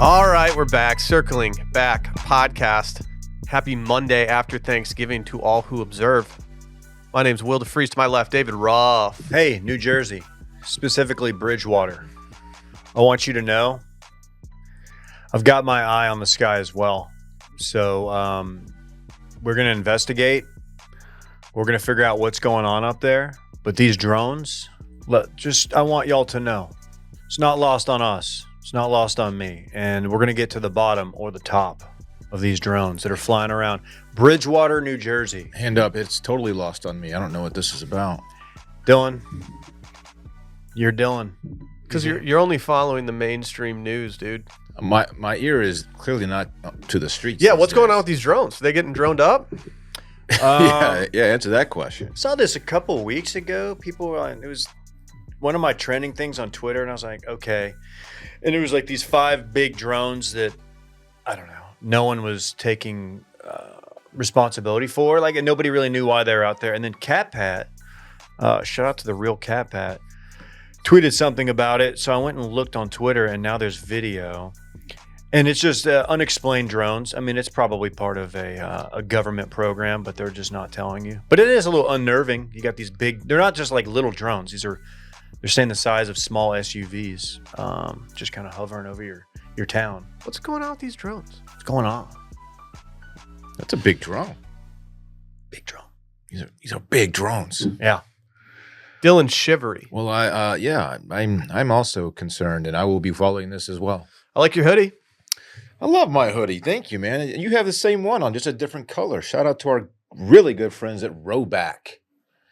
All right, we're back. Circling Back podcast. Happy Monday after Thanksgiving to all who observe. My name's Will DeFreeze. To my left, David Ruff. Hey, New Jersey, specifically Bridgewater. I want you to know I've got my eye on the sky as well. So we're going to investigate. We're going to figure out what's going on up there. But these drones, I want y'all to know, it's not lost on us. It's not lost on me. And we're going to get to the bottom or the top of these drones that are flying around Bridgewater, New Jersey. Hand up. It's totally lost on me. I don't know what this is about. Dillon, you're Dillon. Because you're only following the mainstream news, dude. My ear is clearly not to the streets. Yeah, what's going on with these drones? Are they getting droned up? Yeah, answer that question. Saw this a couple weeks ago. People were on, it was one of my trending things on Twitter, and I was like, okay. And it was like these 5 big drones that, I don't know, no one was taking responsibility for. Like, and nobody really knew why they were out there. And then Cat Pat, shout out to the real Cat Pat, tweeted something about it. So I went and looked on Twitter, and now there's video. And it's just unexplained drones. I mean, it's probably part of a government program, but they're just not telling you. But it is a little unnerving. You got these big, they're not just like little drones. They're saying the size of small SUVs, just kind of hovering over your town. What's going on with these drones? What's going on? That's a big drone. Big drone. These are big drones. Yeah. Dillon Shivery. Well, I'm also concerned, and I will be following this as well. I like your hoodie. I love my hoodie. Thank you, man. You have the same one on, just a different color. Shout out to our really good friends at Rowback.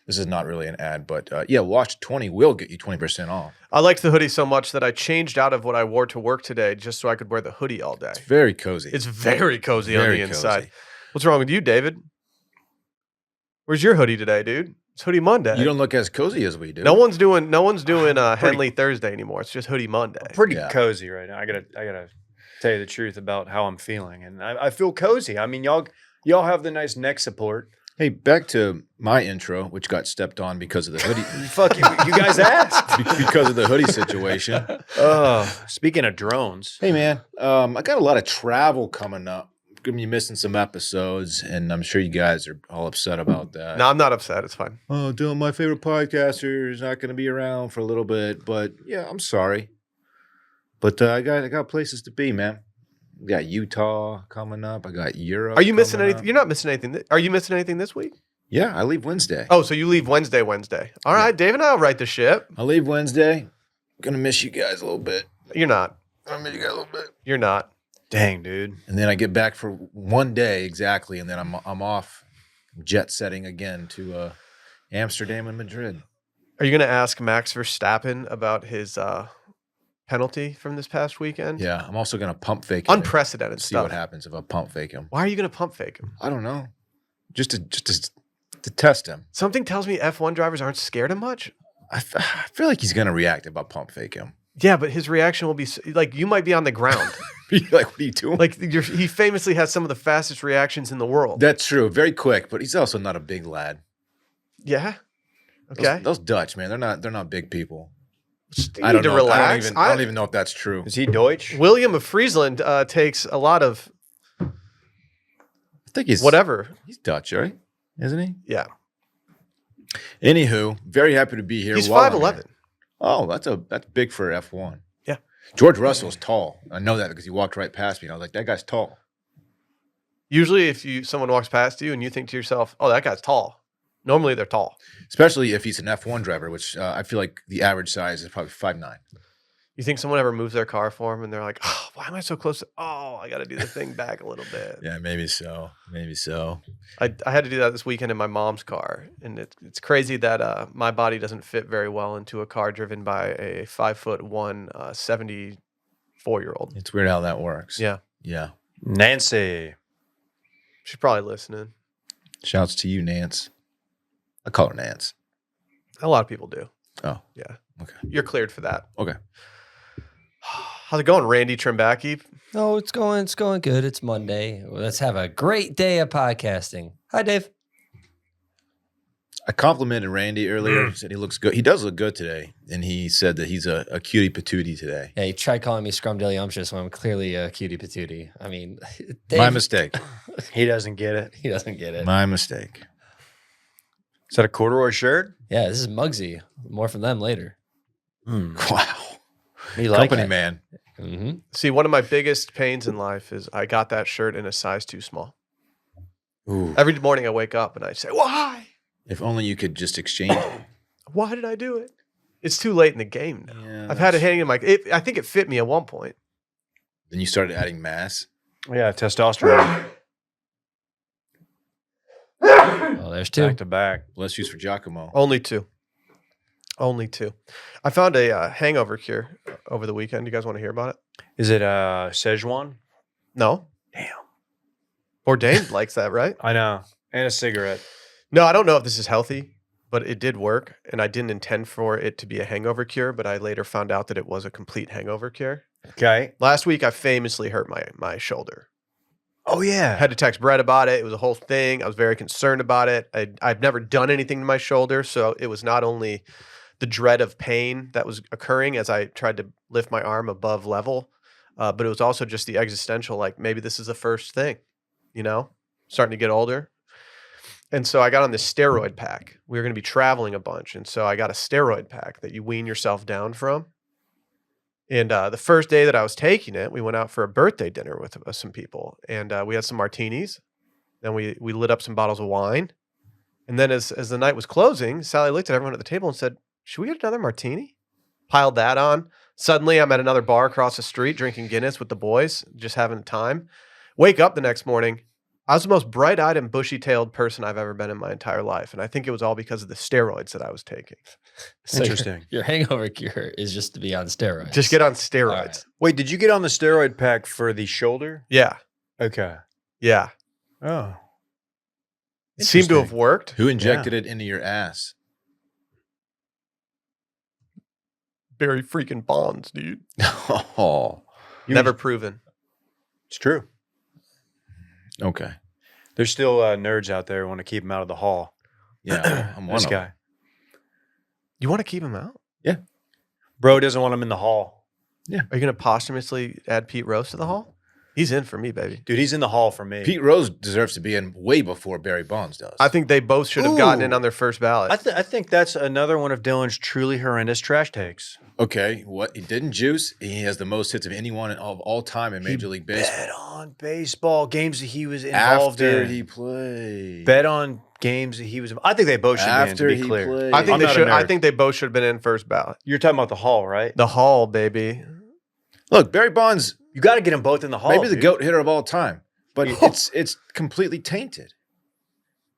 This is not really an ad, but Watch 20 will get you 20% off. I liked the hoodie so much that I changed out of what I wore to work today just so I could wear the hoodie all day. It's very cozy. It's very cozy on the inside. Cozy. What's wrong with you, David? Where's your hoodie today, dude? It's Hoodie Monday. You don't look as cozy as we do. No one's doing Henley Thursday anymore. It's just Hoodie Monday. Pretty cozy right now. I gotta tell you the truth about how I'm feeling, and I feel cozy. I mean, y'all have the nice neck support. Hey, back to my intro, which got stepped on because of the hoodie. Fuck you guys asked because of the hoodie situation. Speaking of drones, hey man, I got a lot of travel coming up. Gonna be missing some episodes, and I'm sure you guys are all upset about that. No, I'm not upset. It's fine. Oh, Dylan, my favorite podcaster is not going to be around for a little bit, but yeah, I'm sorry. But I got places to be, man. We got Utah coming up. I got Europe. Are you missing anything? You're not missing anything. Are you missing anything this week? Yeah, I leave Wednesday. Oh, so you leave Wednesday. All right, Dave and I'll right the ship. I leave Wednesday. Gonna miss you guys a little bit. You're not. I'm gonna miss you guys a little bit. You're not. Dang, dude. And then I get back for one day exactly, and then I'm off jet setting again to Amsterdam and Madrid. Are you going to ask Max Verstappen about his penalty from this past weekend? Yeah, I'm also going to pump fake him. Unprecedented see stuff. What happens if I pump fake him. Why are you going to pump fake him? I don't know. Just to test him. Something tells me F1 drivers aren't scared of much. I feel like he's going to react if I pump fake him. Yeah, but his reaction will be like, you might be on the ground. Like, what are you doing? Like, he famously has some of the fastest reactions in the world. That's true. Very quick, but he's also not a big lad. Yeah. Okay. Those Dutch, man, they're not big people. I need to relax. I don't even know if that's true. Is he Deutsch? William of Friesland takes a lot of. I think he's whatever. He's Dutch, right? Isn't he? Yeah. Anywho, very happy to be here. He's 5'11". Oh, that's big for F1. Yeah. George Russell's tall. I know that because he walked right past me. And I was like, that guy's tall. Usually, if someone walks past you and you think to yourself, "Oh, that guy's tall," normally they're tall. Especially if he's an F1 driver, which I feel like the average size is probably 5'9". You think someone ever moves their car for them and they're like, "Oh, why am I so close? I got to do the thing back a little bit." Yeah, maybe so. Maybe so. I had to do that this weekend in my mom's car, and it's crazy that my body doesn't fit very well into a car driven by a 5'1", 74-year-old. It's weird how that works. Yeah. Yeah. Nancy. She's probably listening. Shouts to you, Nance. I call her Nance. A lot of people do. Oh. Yeah. Okay. You're cleared for that. Okay. How's it going, Randy Trimbacki? Oh, it's going good. It's Monday. Let's have a great day of podcasting. Hi, Dave. I complimented Randy earlier. Said he looks good. He does look good today, and he said that he's a cutie patootie today. Hey, try calling me scrumdiddlyumptious when I'm clearly a cutie patootie. I mean, Dave, My mistake. He doesn't get it. He doesn't get it. My mistake. Is that a corduroy shirt? Yeah, this is Muggsy. More from them later. Wow. Me like Company it. man. Mm-hmm. See, one of my biggest pains in life is I got that shirt in a size too small. Ooh. Every morning I wake up and I say, why? If only you could just exchange it. Why did I do it? It's too late in the game now. Yeah, I've had it that's- hanging in my. I think it fit me at one point. Then you started adding mass. Yeah, testosterone. Oh, there's two. Back to back. Less use for Giacomo. Only two. Only two. I found a hangover cure over the weekend. You guys want to hear about it? Is it Szechuan? No. Damn. Bourdain likes that, right? I know. And a cigarette. No, I don't know if this is healthy, but it did work. And I didn't intend for it to be a hangover cure, but I later found out that it was a complete hangover cure. Okay. Last week, I famously hurt my shoulder. Oh, yeah. I had to text Brett about it. It was a whole thing. I was very concerned about it. I've never done anything to my shoulder, so it was not only the dread of pain that was occurring as I tried to lift my arm above level, but it was also just the existential, like maybe this is the first thing, starting to get older. And so I got on this steroid pack. We were going to be traveling a bunch, and so I got a steroid pack that you wean yourself down from. And the first day that I was taking it, we went out for a birthday dinner with some people, and we had some martinis. Then we lit up some bottles of wine, and then as the night was closing, Sally looked at everyone at the table and said, "Should we get another martini?" Piled that on. Suddenly, I'm at another bar across the street drinking Guinness with the boys, just having time. Wake up the next morning. I was the most bright-eyed and bushy-tailed person I've ever been in my entire life, and I think it was all because of the steroids that I was taking. So Interesting. Your hangover cure is just to be on steroids. Just get on steroids. All right. Wait, did you get on the steroid pack for the shoulder? Yeah, Okay. yeah. Oh. It seemed to have Interesting. worked. Who injected it into your ass? Barry freaking Bonds, dude. Oh, Never proven. It's true. okay. There's still nerds out there who want to keep him out of the hall. Yeah, I'm one This of guy. them. You want to keep him out? Bro doesn't want him in the hall. Are you going to posthumously add Pete Rose to the hall? He's in for me, baby. Dude, he's in the hall for me. Pete Rose deserves to be in way before Barry Bonds does. I think they both should have gotten in Ooh. on their first ballot. I think that's another one of Dillon's truly horrendous trash takes. Okay, what he didn't juice. He has the most hits of anyone of all time in Major League Baseball. Bet on baseball games that he was involved After in. he played. Bet on games that he was. I think they both should After be in, to he be clear. played. I think I'm they not a should. I nerd. think they both should have been in first ballot. You're talking about the hall, right? The hall, baby. Look, Barry Bonds, You got to get them both in the hall. maybe the dude. GOAT hitter of all time, but it's completely tainted.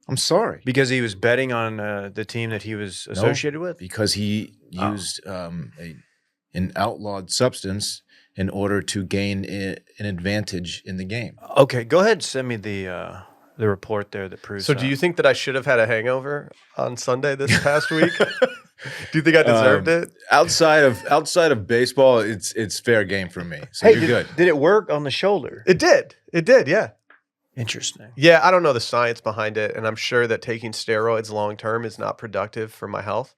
I'm sorry. because he was betting on the team that he was associated with. Because he used an outlawed substance in order to gain an advantage in the game. Okay, go ahead and send me the report there that proves. So, do you think that I should have had a hangover on Sunday this past week? Do you think I deserved it? Outside of baseball, it's fair game for me. So Hey, you're good. Did it work on the shoulder? It did. It did. Yeah. Interesting. Yeah. I don't know the science behind it, and I'm sure that taking steroids long term is not productive for my health.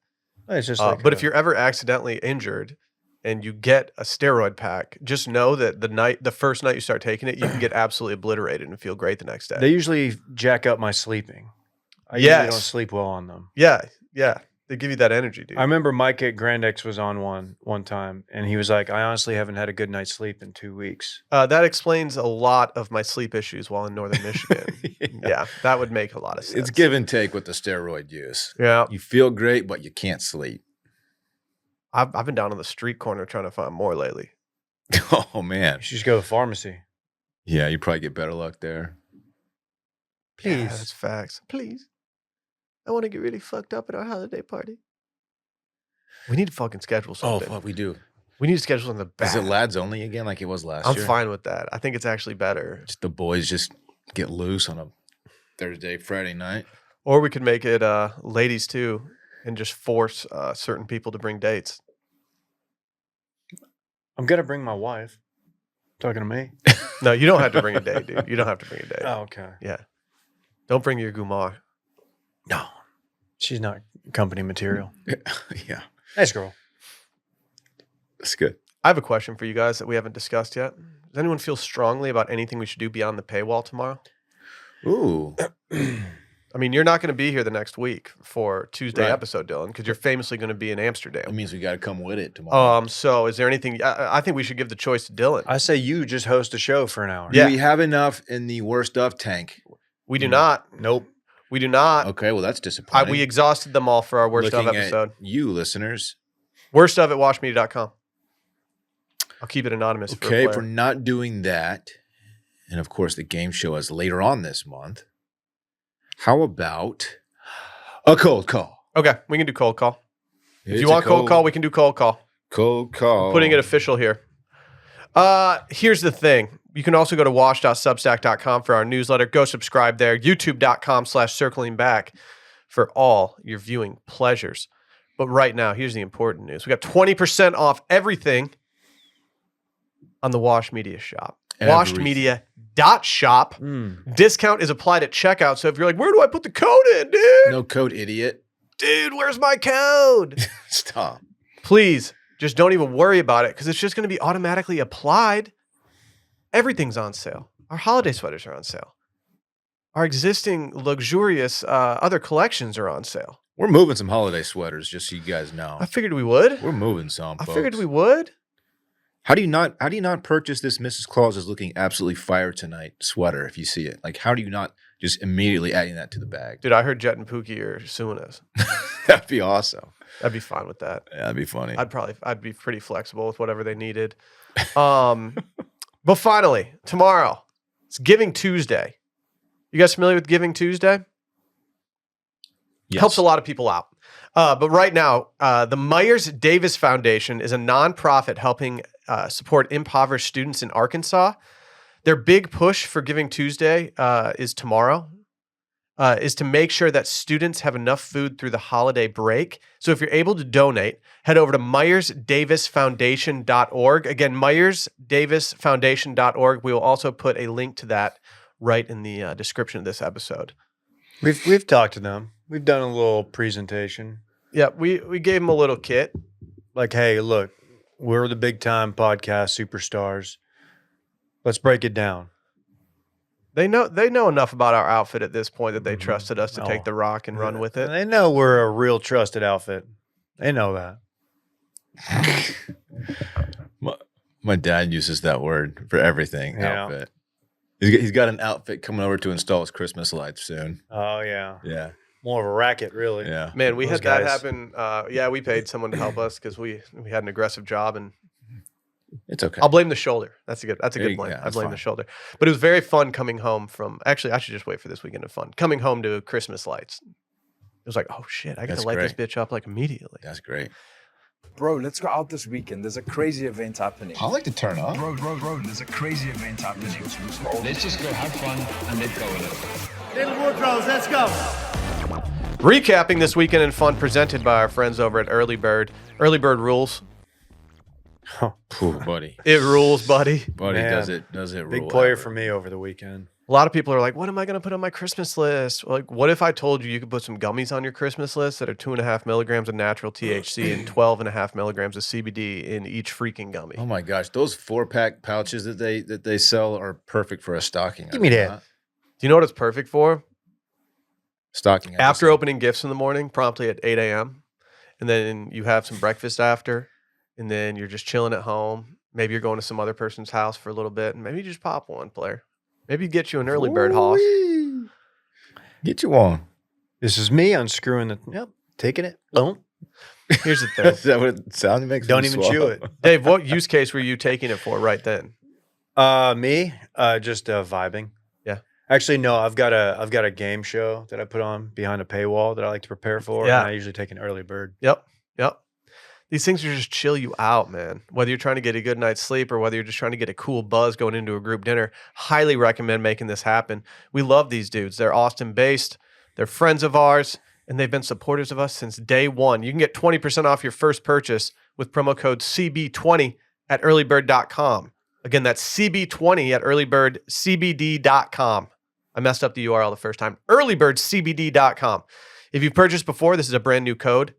It's just But if you're ever accidentally injured and you get a steroid pack, just know that the first night you start taking it, you can get absolutely obliterated and feel great the next day. they usually jack up my sleeping. I usually Yes. don't sleep well on them. Yeah. They give you that energy, dude. I remember Mike at Grandex was on one time, and he was like, "I honestly haven't had a good night's sleep in 2 weeks." That explains a lot of my sleep issues while in northern Michigan. Yeah, that would make a lot of sense. It's give and take with the steroid use. Yeah, You feel great, but you can't sleep. I've been down on the street corner trying to find more lately. Oh man. You should just go to the pharmacy. Yeah, you probably get better luck there. Yeah, Please. that's facts. Please, I want to get really fucked up at our holiday party. We need to fucking schedule Oh, something. fuck, we do. We need to schedule something Is bad. it lads only again, like it was last I'm year? fine with that. I think it's actually better. Just the boys just get loose on a Thursday, Friday night. Or we could make it ladies too, and just force certain people to bring dates. I'm gonna bring my wife. Talking to me? No, you don't have to bring a date, dude. You don't have to bring a date. Oh, okay. Yeah, don't bring your gumar. No. She's not company material. Yeah, Nice girl. that's good. I have a question for you guys that we haven't discussed yet. Does anyone feel strongly about anything we should do beyond the paywall tomorrow? Ooh, I mean, you're not going to be here the next week for Tuesday Right. episode, Dillon, because you're famously going to be in that Amsterdam. means we got to come with it tomorrow. So is there anything? I think we should give the choice to Dillon. I say you just host a show for an hour. Do yeah. we have enough in the worst of tank? We do not. Nope. We do not. Okay, well that's disappointing. We exhausted them all for our worst of Looking at episode. you listeners. Worst of at washmedia.com. I'll keep it anonymous. Okay, for if we're not doing that, and of course the game show is later on this month, how about a cold call? Okay, we can do cold call. If It's you a want cold call, we can do cold call. Cold call. Putting it official here. Here's the thing. You can also go to wash.substack.com for our newsletter. Go subscribe there. YouTube.com/circlingback for all your viewing pleasures. But right now, here's the important news. We got 20% off everything on the Wash Media shop. Everything. Washedmedia.shop. Discount is applied at checkout. So if you're like, where do I put the code in, dude? No code, idiot. Dude, where's my code? Stop. Please, just don't even worry about it because it's just going to be automatically applied. Everything's on sale. Our holiday sweaters are on sale. Our existing luxurious other collections are on sale. We're moving some holiday sweaters, just so you guys know. I figured we would. We're moving some. I Folks. figured we would. How do you not purchase this Mrs. Claus is looking absolutely fire tonight sweater if you see it? Like, how do you not just immediately adding that to the bag? Dude, I heard Jet and Pookie are suing us. That'd be awesome. I'd be fine with that. Yeah, that'd be funny. I'd be pretty flexible with whatever they needed. But finally, tomorrow, it's Giving Tuesday. You guys familiar with Giving Tuesday? Yes. Helps a lot of people out. But right now, the Myers Davis Foundation is a nonprofit helping support impoverished students in Arkansas. Their big push for Giving Tuesday is tomorrow, is to make sure that students have enough food through the holiday break. So if you're able to donate, head over to MyersDavisFoundation.org. Again, MyersDavisFoundation.org. We will also put a link to that right in the description of this episode. We've talked to them. We've done a little presentation. Yeah, we gave them a little kit. Like, hey, look, we're the big time podcast superstars. Let's break it down. They know enough about our outfit at this point that they trusted us to take the rock and run with it. They know we're a real trusted outfit. They know that. My dad uses that word for everything. Yeah. Outfit. He's got an outfit coming over to install his Christmas lights soon. Oh, yeah. Yeah. More of a racket, really. Yeah. Man, we Those had that guys. happen. We paid someone to help us because we had an aggressive job, and It's okay. I'll blame the shoulder. That's a good There you- blame. yeah, I that's blame fine. the shoulder. But it was very fun coming home from. Actually, I should just wait for this weekend of fun. Coming home to Christmas lights. It was like, oh shit, I got That's to light this great. bitch up like immediately. That's great. Bro, let's go out this weekend. There's a crazy event happening. I like to turn up. Bro, there's a crazy event happening. Let's just go have fun and let go of it. Little Woodrows, let's go. Recapping this weekend in fun presented by our friends over at Early Bird. Early Bird rules. Ooh, buddy. It rules, buddy. Buddy Man. does it Big rule player ever. for me over the weekend. A lot of people are like, what am I going to put on my Christmas list? Like, what if I told you could put some gummies on your Christmas list that are 2.5 milligrams of natural THC and 12.5 milligrams of CBD in each freaking gummy? Oh my gosh, those 4-pack pouches that they sell are perfect for a stocking. Give me I think, that. huh? Do you know what it's perfect for? Stocking. After episode. opening gifts in the morning, promptly at 8 a.m. And then you have some breakfast after. And then you're just chilling at home. Maybe you're going to some other person's house for a little bit. And maybe you just pop one, player. Maybe you get you an early bird hoss. Ooh-wee. Get you on. This is me unscrewing the. Yep, taking it. Don't. Here's the thing. Is that what it sounds makes? Don't me even swallow? chew it. Dave, what use case were you taking it for right then? Me, just vibing. Yeah. Actually, no. I've got a game show that I put on behind a paywall that I like to prepare for. Yeah. And I usually take an early bird. Yep. These things are just chill you out, man. Whether you're trying to get a good night's sleep or whether you're just trying to get a cool buzz going into a group dinner, highly recommend making this happen. We love these dudes. They're Austin-based. They're friends of ours, and they've been supporters of us since day one. You can get 20% off your first purchase with promo code CB20 at earlybird.com. Again, that's CB20 at earlybirdcbd.com. I messed up the URL the first time. earlybirdcbd.com. If you've purchased before, this is a brand new code.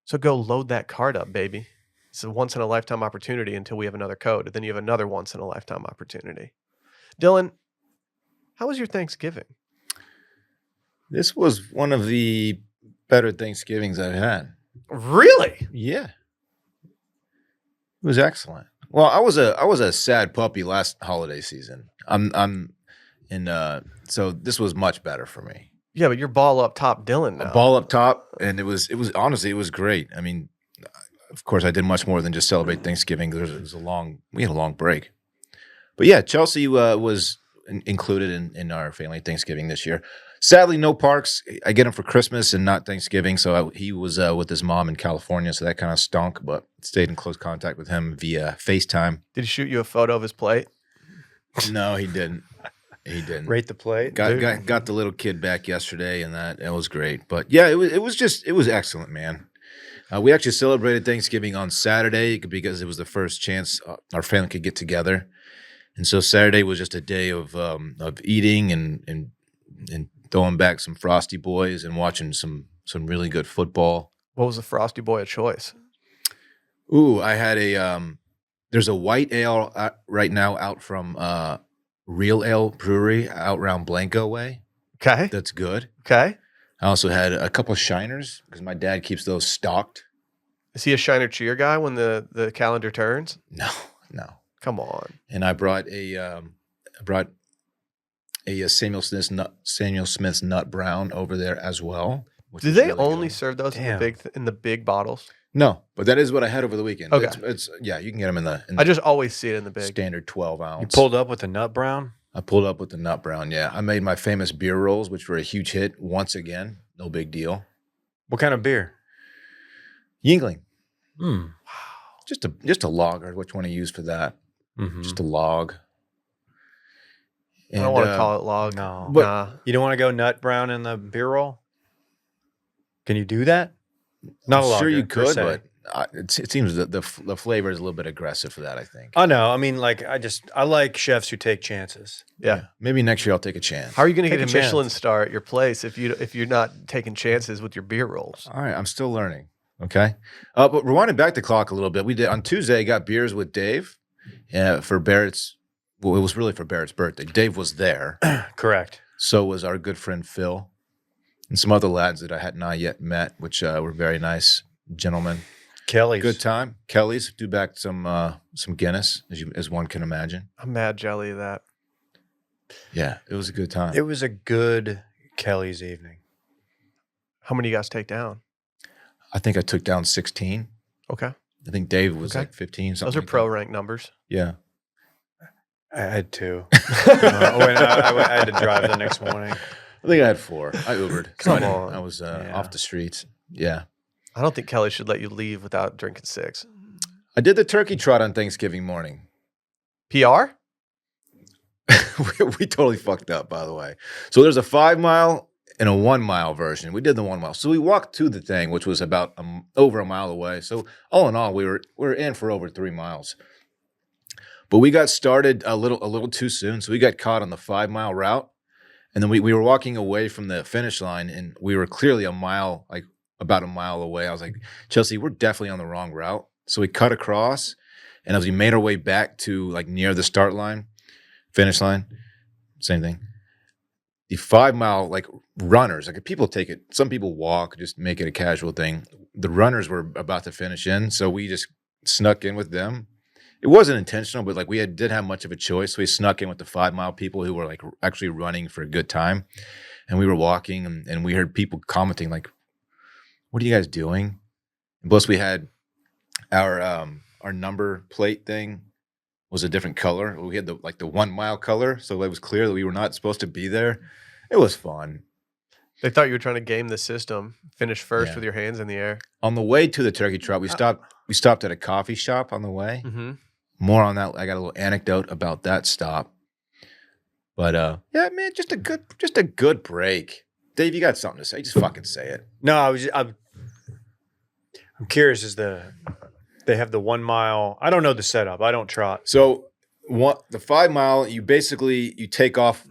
So go load that card up, baby. It's a once in a lifetime opportunity until we have another code. Then you have another once in a lifetime opportunity. Dillon, how was your Thanksgiving? This was one of the better Thanksgivings I've had. Really? Yeah. It was excellent. Well, I was a sad puppy last holiday season. So this was much better for me. Yeah, but you're ball up top Dillon now. A ball up top, and it was honestly, it was great. I mean, of course, I did much more than just celebrate Thanksgiving. We had a long break. But yeah, Chelsea was included in our family Thanksgiving this year. Sadly, no Parks. I get him for Christmas and not Thanksgiving. So he was with his mom in California, so that kind of stunk. But stayed in close contact with him via FaceTime. Did he shoot you a photo of his plate? No, he didn't. He didn't. Rate the plate. Got the little kid back yesterday, and that was great. But yeah, it was excellent, man. We actually celebrated Thanksgiving on Saturday because it was the first chance our family could get together, and so Saturday was just a day of eating and throwing back some Frosty Boys and watching some really good football. What was the Frosty Boy of choice? Ooh, I had there's a white ale right now out from Real Ale Brewery out around Blanco way. Okay. That's good. Okay. I also had a couple of Shiners because my dad keeps those stocked. Is he a Shiner cheer guy when the calendar turns? No. Come on. And I brought a Samuel Smith's Nut Brown over there as well. Do they only serve those in the big bottles? No, but that is what I had over the weekend. Okay. It's you can get them in the I just always see it in the big. standard 12 ounce. You pulled up with the nut brown? I pulled up with the Nut Brown, yeah. I made my famous beer rolls, which were a huge hit once again. No big deal. What kind of beer? Yingling. Wow. Just a lager. Which one I use for that? Mm-hmm. Just a log. I don't want to call it log. No. But- Nah. You don't want to go nut brown in the beer roll? Can you do that? Not a sure lager, you per could, se. but it seems that the flavor is a little bit aggressive for that, I think. I know. I mean, like, I like chefs who take chances. Yeah. Maybe next year I'll take a chance. How are you going to Take get a a Michelin chance. star at your place if you're not taking chances with your beer rolls? All right, I'm still learning. Okay. But rewinding back the clock a little bit, we did on Tuesday, I got beers with Dave for Barrett's. Well, it was really for Barrett's birthday. Dave was there. Correct. So was our good friend Phil and some other lads that I had not yet met, which were very nice gentlemen. Kelly's. Good time. Kelly's do back some Guinness, as one can imagine. I'm mad jelly of that. Yeah, it was a good time. It was a good Kelly's evening. How many you guys take down? I think I took down 16. Okay. I think Dave was Okay. like 15. Something Those are like pro that. rank numbers. Yeah. I had two. I had to drive the next morning. I think I had 4. I Ubered. Come I on. I was Yeah. off the streets. Yeah. I don't think Kelly should let you leave without drinking 6. I did the turkey trot on Thanksgiving morning. PR? we totally fucked up, by the way. So there's a 5 mile and a 1 mile version. We did the 1 mile. So we walked to the thing, which was about over a mile away. So all in all, we were in for over 3 miles. But we got started a little too soon. So we got caught on the 5 mile route. And then we were walking away from the finish line, and we were clearly about a mile away. I was like, Chelsea, we're definitely on the wrong route. So we cut across, and as we made our way back to like near the start line, finish line, same thing. The 5 mile runners, people take it. Some people walk, just make it a casual thing. The runners were about to finish in, so we just snuck in with them. It wasn't intentional, but we did have much of a choice. So we snuck in with the 5 mile people who were actually running for a good time, and we were walking, and we heard people commenting "What are you guys doing?" And plus, we had our number plate thing was a different color. We had the 1 mile color, so it was clear that we were not supposed to be there. It was fun. They thought you were trying to game the system. Finish first Yeah. with your hands in the air. On the way to the turkey trot, we stopped at a coffee shop on the way. Mm-hmm. More on that. I got a little anecdote about that stop. But yeah, man, just a good break. Dave, you got something to say? Just fucking say it. No, I'm curious. They have the 1 mile? I don't know the setup. I don't trot. So the 5 mile, you basically take off.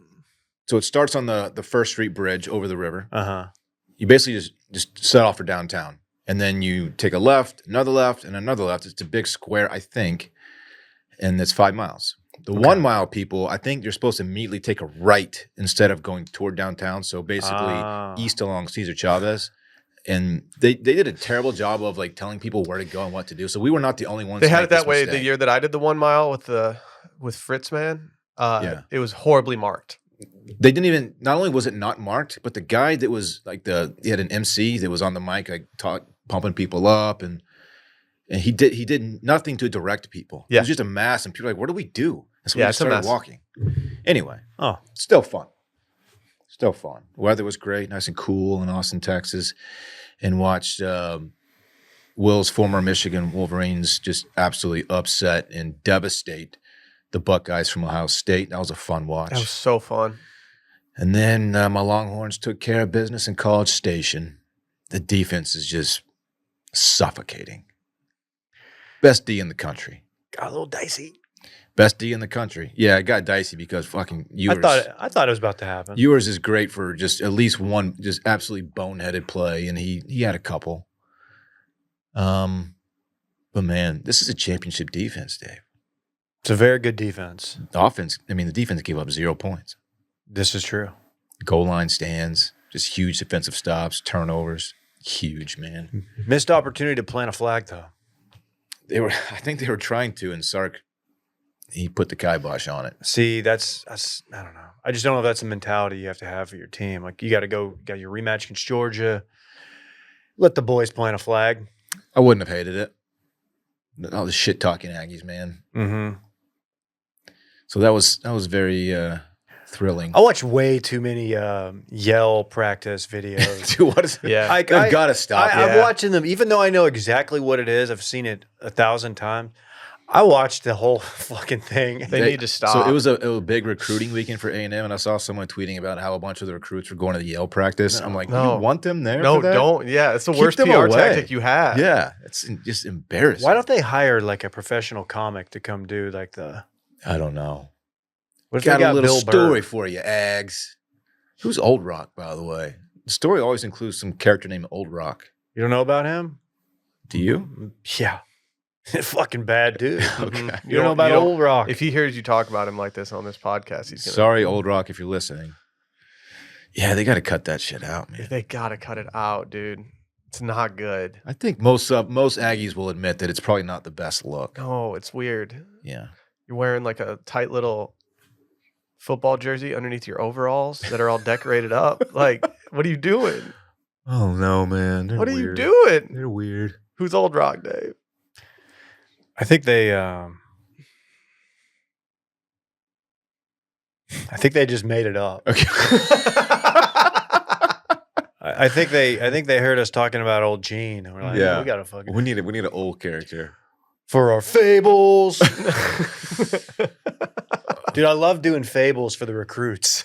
So it starts on the First Street Bridge over the river. Uh-huh. you basically just set off for downtown. And then you take a left, and another left. It's a big square, I think, and it's 5 miles. The 1 mile people, I think you're supposed to immediately take a right instead of going toward downtown. So basically east along Cesar Chavez. And they did a terrible job of like telling people where to go and what to do. So we were not the only ones. They to had make it that this way mistake. the year that I did the 1 mile with Fritz, man. It was horribly marked. They didn't even. Not only was it not marked, but the guy that was like he had an MC that was on the mic, like pumping people up, and he did nothing to direct people. Yeah. It was just a mass, and people were like, "What do we do?" And so we Yeah, just it's a started mess. walking. Anyway, still fun. Still fun. Weather was great, nice and cool in Austin, Texas, and watched Will's former Michigan Wolverines just absolutely upset and devastate the Buckeyes from Ohio State. That was a fun watch. That was so fun. And then my Longhorns took care of business in College Station. The defense is just suffocating. Best D in the country. Got a little dicey. Best D in the country. Yeah, it got dicey because fucking Ewers. I thought it was about to happen. Ewers is great for just at least one just absolutely boneheaded play, and he had a couple. But man, this is a championship defense, Dave. It's a very good defense. The defense gave up 0 points. This is true. Goal line stands, just huge defensive stops, turnovers. Huge, man. Missed opportunity to plant a flag, though. I think they were trying to, and Sark, he put the kibosh on it. See, that's I don't know. I just don't know if that's a mentality you have to have for your team. Like, you got your rematch against Georgia. Let the boys plant a flag. I wouldn't have hated it. All the shit talking Aggies, man. Mm-hmm. So that was very thrilling. I watch way too many yell practice videos. Dude, what is it? Yeah. They've got to stop. I'm watching them, even though I know exactly what it is. I've seen it 1,000 times. I watched the whole fucking thing. They need to stop. So it was a big recruiting weekend for A&M, and I saw someone tweeting about how a bunch of the recruits were going to the Yale practice. I'm like, No. you want them there? No, for that? don't. Yeah, it's the Keep worst them PR away. tactic you have. Yeah, it's just embarrassing. Why don't they hire like a professional comic to come do like the? I don't know. What if Got they a little Bill Burr? story for you, Ags. Who's Old Rock, by the way? The story always includes some character named Old Rock. You don't know about him? Do you? Yeah, fucking bad dude. Okay. You don't know about Old Rock? If he hears you talk about him like this on this podcast, he's gonna. Sorry, Old Rock, if you're listening. Yeah, they got to cut that shit out, man. They gotta cut it out, dude. It's not good. I think most Aggies will admit that it's probably not the best look. No, it's weird. Yeah. You're wearing like a tight little football jersey underneath your overalls that are all decorated up. Like, what are you doing? Oh no, man. They're What are weird. you doing? They're weird. Who's Old Rock, Dave? I think they. I think they just made it up. Okay. I think they heard us talking about old Gene, and we're like, Yeah. we gotta fucking we need an old character. for our fables. Dude, I love doing fables for the recruits.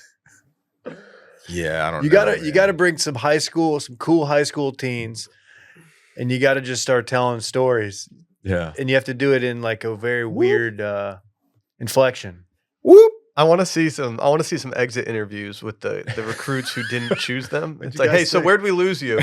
Yeah, I don't You know. gotta bring some cool high school teens, and you gotta just start telling stories. Yeah. And you have to do it in like a very weird inflection. Whoop! I want to see some exit interviews with the recruits who didn't choose them. It's you like, guys hey, so think? where'd we lose you?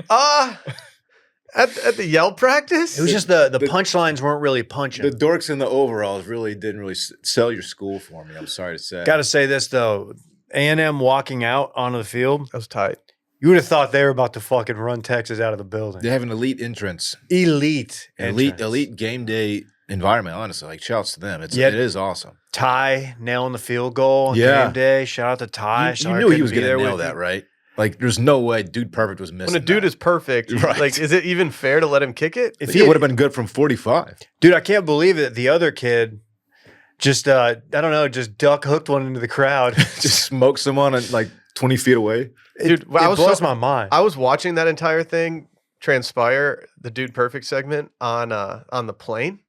At the Yale practice. It was just the punchlines weren't really punching. The dorks in the overalls didn't really sell your school for me. I'm sorry to say. Got to say this though, A&M walking out onto the field, That was tight. you would have thought they were about to fucking run Texas out of the building. They have an elite entrance, Elite game day environment. Honestly, like shouts to them. It Yeah. is awesome. Ty nailing the field goal on Yeah. game day. Shout out to Ty. You Sorry I knew he couldn't was be going to there nail with that, you. right? Like, there's no way Dude Perfect was missing. When a dude that. is perfect, Right. like, is it even fair to let him kick it? If He would have been good from 45. Dude, I can't believe it. The other kid just I don't know, just duck hooked one into the crowd. Just smoked someone at like 20 feet away. Dude, it I was blows so- my mind. I was watching that entire thing transpire, the Dude Perfect segment on the plane.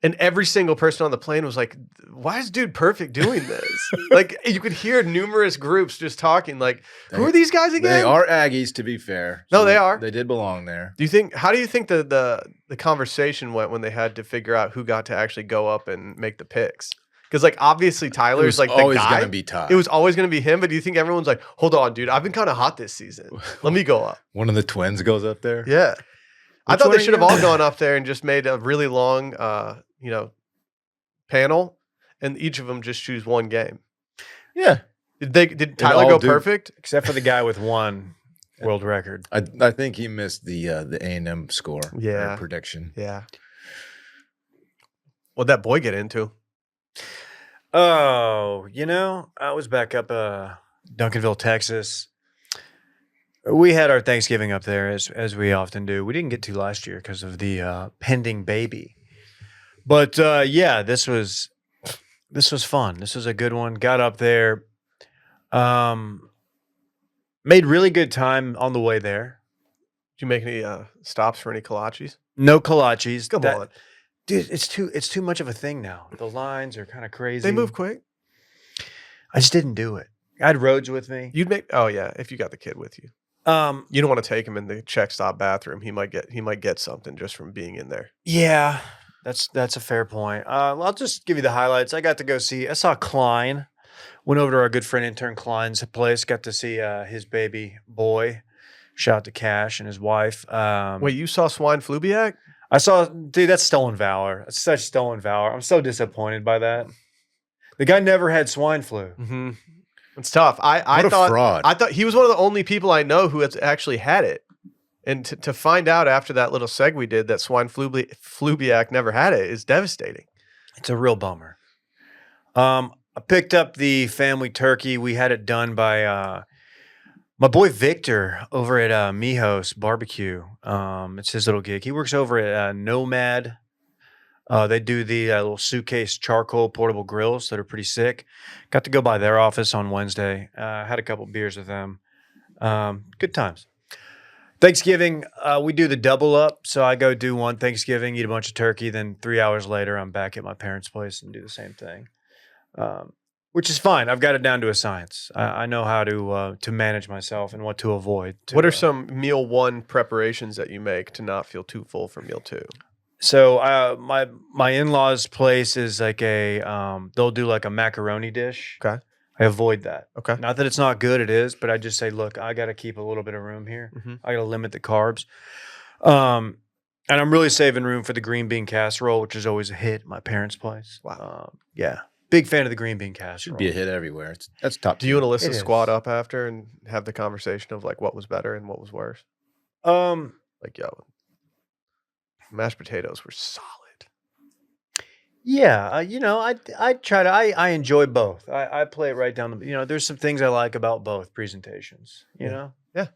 And every single person on the plane was like, why is Dude Perfect doing this? Like, you could hear numerous groups just talking like, who are these guys again? They are Aggies, to be fair. No, they are. They did belong there. How do you think the conversation went when they had to figure out who got to actually go up and make the picks? Because like obviously Tyler is like the always guy. gonna be Ty. It was always going to be him. But do you think everyone's like, hold on, dude? I've been kind of hot this season. Let me go up. One of the twins goes up there. Yeah. I Which thought one they are should have you? all gone up there and just made a really long, panel, and each of them just choose one game. Yeah. Did Tyler all go do- perfect? Except for the guy with one world record. I think he missed the A&M score. Yeah. or prediction. Yeah. What'd that boy get into? Oh, I was back up Duncanville, Texas. We had our Thanksgiving up there as we often do. We didn't get to last year because of the pending baby. But yeah, this was fun. This was a good one. Got up there. Made really good time on the way there. Did you make any stops for any kolaches? No kolaches. Come on. Dude, it's too much of a thing now. The lines are kind of crazy. They move quick. I just didn't do it. I had Rhodes with me. You'd make if you got the kid with you. You don't want to take him in the check stop bathroom. He might get something just from being in there. Yeah, that's a fair point. I'll just give you the highlights. I saw Klein. Went over to our good friend intern Klein's place. Got to see his baby boy. Shout out to Cash and his wife. Wait, you saw Swine Flubiac? I saw, dude, that's stolen valor. It's such stolen valor. I'm so disappointed by that. The guy never had swine flu. Mm-hmm. It's tough. I What a thought fraud. I thought he was one of the only people I know who has actually had it. And to find out after that little seg we did that Swine Flubiac never had it is devastating. It's a real bummer. I picked up the family turkey. We had it done by my boy Victor over at Mijos Barbecue. It's his little gig. He works over at Nomad. They do the little suitcase charcoal portable grills that are pretty sick. Got to go by their office on Wednesday. Had a couple beers with them. Good times. Thanksgiving, we do the double up. So I go do one Thanksgiving, eat a bunch of turkey. Then 3 hours later, I'm back at my parents' place and do the same thing, which is fine. I've got it down to a science. I know how to manage myself and what to avoid. What are some meal one preparations that you make to not feel too full for meal two? So my in-laws' place is like they'll do like a macaroni dish. Okay. I avoid that. Okay. Not that it's not good, it is, but I just say, look, I got to keep a little bit of room here. Mm-hmm. I got to limit the carbs. And I'm really saving room for the green bean casserole, which is always a hit at my parents' place. Wow. Yeah. Big fan of the green bean casserole. Should be a hit everywhere. That's top. Do you and Alyssa It squat is. up after and have the conversation of like what was better and what was worse? Um, Like, yo, mashed potatoes were solid. yeah, I try to. I enjoy both. I play it right down the. There's some things I like about both presentations. You know. Yeah.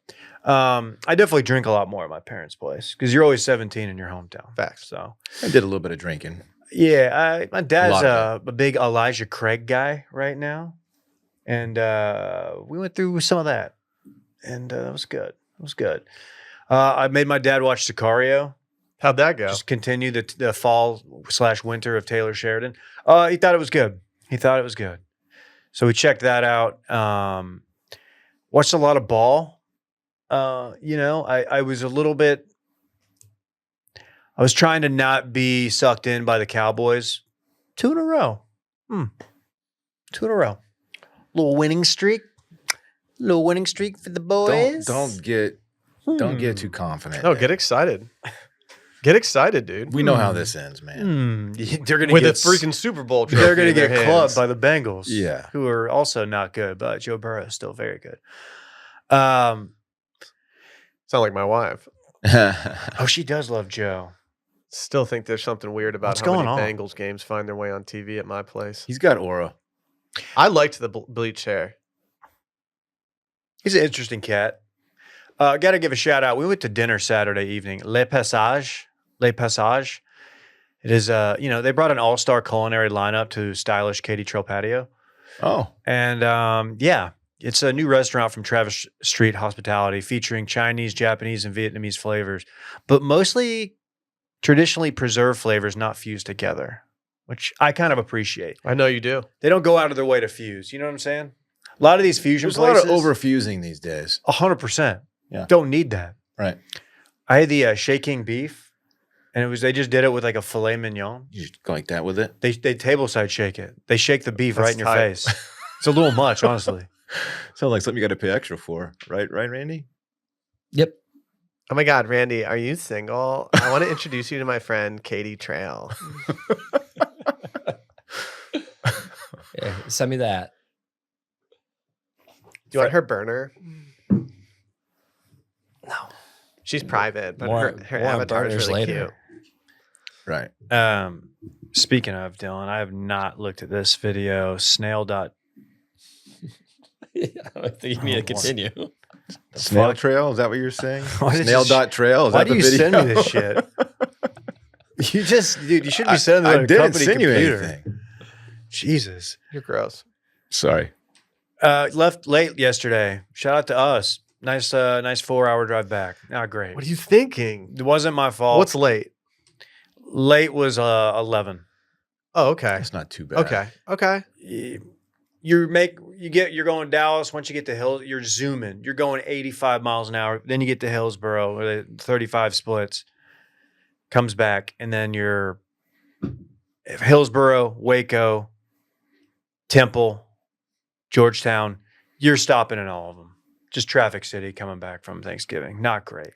I definitely drink a lot more at my parents' place because you're always 17 in your hometown. Facts. So I did a little bit of drinking. yeah, my dad's lot of a big Elijah Craig guy right now, and we went through some of that, and it was good. It was good. I made my dad watch Sicario. How'd that go? Just continue the fall/winter of Taylor Sheridan. He thought it was good. So we checked that out. Watched a lot of ball. I was a little bit. I was trying to not be sucked in by the Cowboys. 2 in a row. 2 in a row. Little winning streak for the boys. Don't get too confident. No, get excited. Get excited, dude. We know how this ends, man. They're gonna With a get freaking Super Bowl trophy. They're going to in their get hands. clubbed by the Bengals, Yeah. who are also not good, but Joe Burrow is still very good. Sound like my wife. Oh, she does love Joe. Still think there's something weird about What's how going many on? Bengals games find their way on TV at my place. He's got aura. I liked the bleach hair. He's an interesting cat. Got to give a shout out. We went to dinner Saturday evening. Le Passage. It is, they brought an all-star culinary lineup to stylish Katy Trail Patio. Oh, And it's a new restaurant from Travis Street Hospitality featuring Chinese, Japanese, and Vietnamese flavors, but mostly traditionally preserved flavors not fused together, which I kind of appreciate. I know you do. They don't go out of their way to fuse. You know what I'm saying? A lot of these fusion there's a lot places, of overfusing these days. 100%. Yeah. Don't need that. Right. I had the Shaking beef. And they just did it with like a filet mignon. You just go like that with it. They table side shake it. They shake the beef That's right in your tight. face. It's a little much, honestly. Sounds like something you got to pay extra for, right, Randy? Yep. Oh my God, Randy, are you single? I want to introduce you to my friend Katie Trail. Yeah, send me that. Do you want her burner? No. She's private, but More- her more on avatar is burners really later. Right. Speaking of, Dylan, I have not looked at this video. Snail. Yeah, I think you need to continue. Snail fuck? trail? Is that what you're saying? Why did Snail you- dot trail? Is Why that do the you video? send me this shit? You shouldn't be sending I that on a didn't company send you computer. anything. Jesus. You're gross. Sorry. Left late yesterday. Shout out to us. Nice 4-hour drive back. Not great. What are you thinking? It wasn't my fault. What's late? late was 11. Oh, okay. That's not too bad. Okay. You're going Dallas. Once you get to Hills, you're zooming. You're going 85 miles an hour. Then you get to Hillsboro, where the 35 splits, comes back, and then you're Hillsboro, Waco, Temple, Georgetown. You're stopping in all of them. Just Traffic City coming back from Thanksgiving. Not great. Did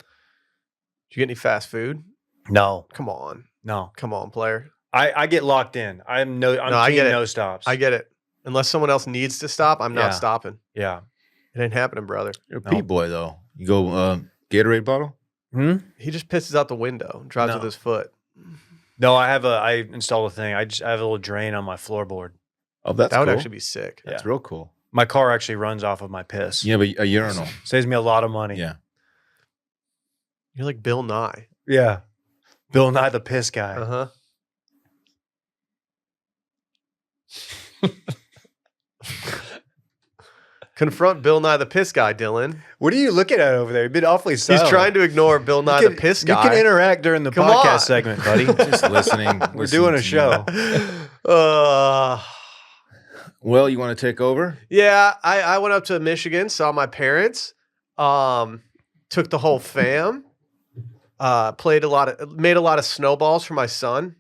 you get any fast food? No, Come on. no. Come on, player. I get locked in. I'm I team get it. no stops. I get it. Unless someone else needs to stop, I'm Yeah. not stopping. Yeah. It ain't happening, brother. You're a No. Pete boy, though. You go Gatorade bottle? Hmm? He just pisses out the window and drives No. with his foot. No, I installed a thing. I have a little drain on my floorboard. Oh, that's That would cool. actually be sick. That's Yeah. real cool. My car actually runs off of my piss. You have a urinal. Saves me a lot of money. Yeah. You're like Bill Nye. Yeah. Bill Nye the piss guy. Uh huh. Confront Bill Nye the piss guy, Dillon. What are you looking at over there? You've been awfully silent. He's trying to ignore Bill Nye the piss guy. You can interact during the Come podcast on. segment, buddy. Just listening. We're listening doing a to show. you. Well, you want to take over? Yeah, I went up to Michigan, saw my parents, took the whole fam, made a lot of snowballs for my son.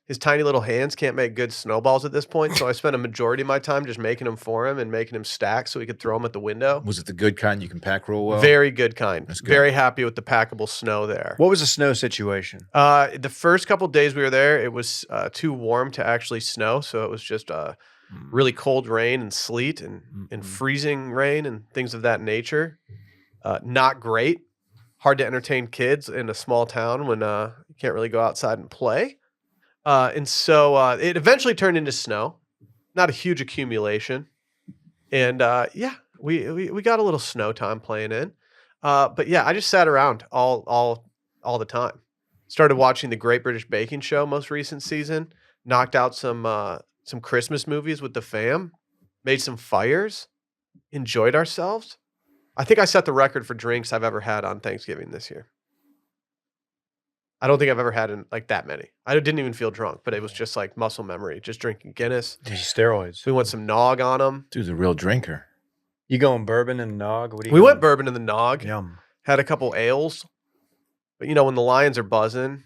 His tiny little hands can't make good snowballs at this point, so I spent a majority of my time just making them for him and making him stack so he could throw them at the window. Was it the good kind you can pack real well? Very good kind. That's good. Very happy with the packable snow there. What was the snow situation? The first couple days we were there, it was too warm to actually snow, so it was just really cold rain and sleet and freezing rain and things of that nature. Not great. Hard to entertain kids in a small town when you can't really go outside and play. And so it eventually turned into snow. Not a huge accumulation. And we got a little snow time playing in. But yeah, I just sat around all the time. Started watching the Great British Baking Show most recent season. Knocked out some Christmas movies with the fam. Made some fires. Enjoyed ourselves. I think I set the record for drinks I've ever had on Thanksgiving this year. I don't think I've ever had like that many. I didn't even feel drunk, but it was just like muscle memory. Just drinking Guinness. Steroids. We went some nog on them. Dude's a real drinker. You going bourbon and nog? What do you We going? went bourbon in the nog. Yum. Had a couple ales. But when the Lions are buzzing,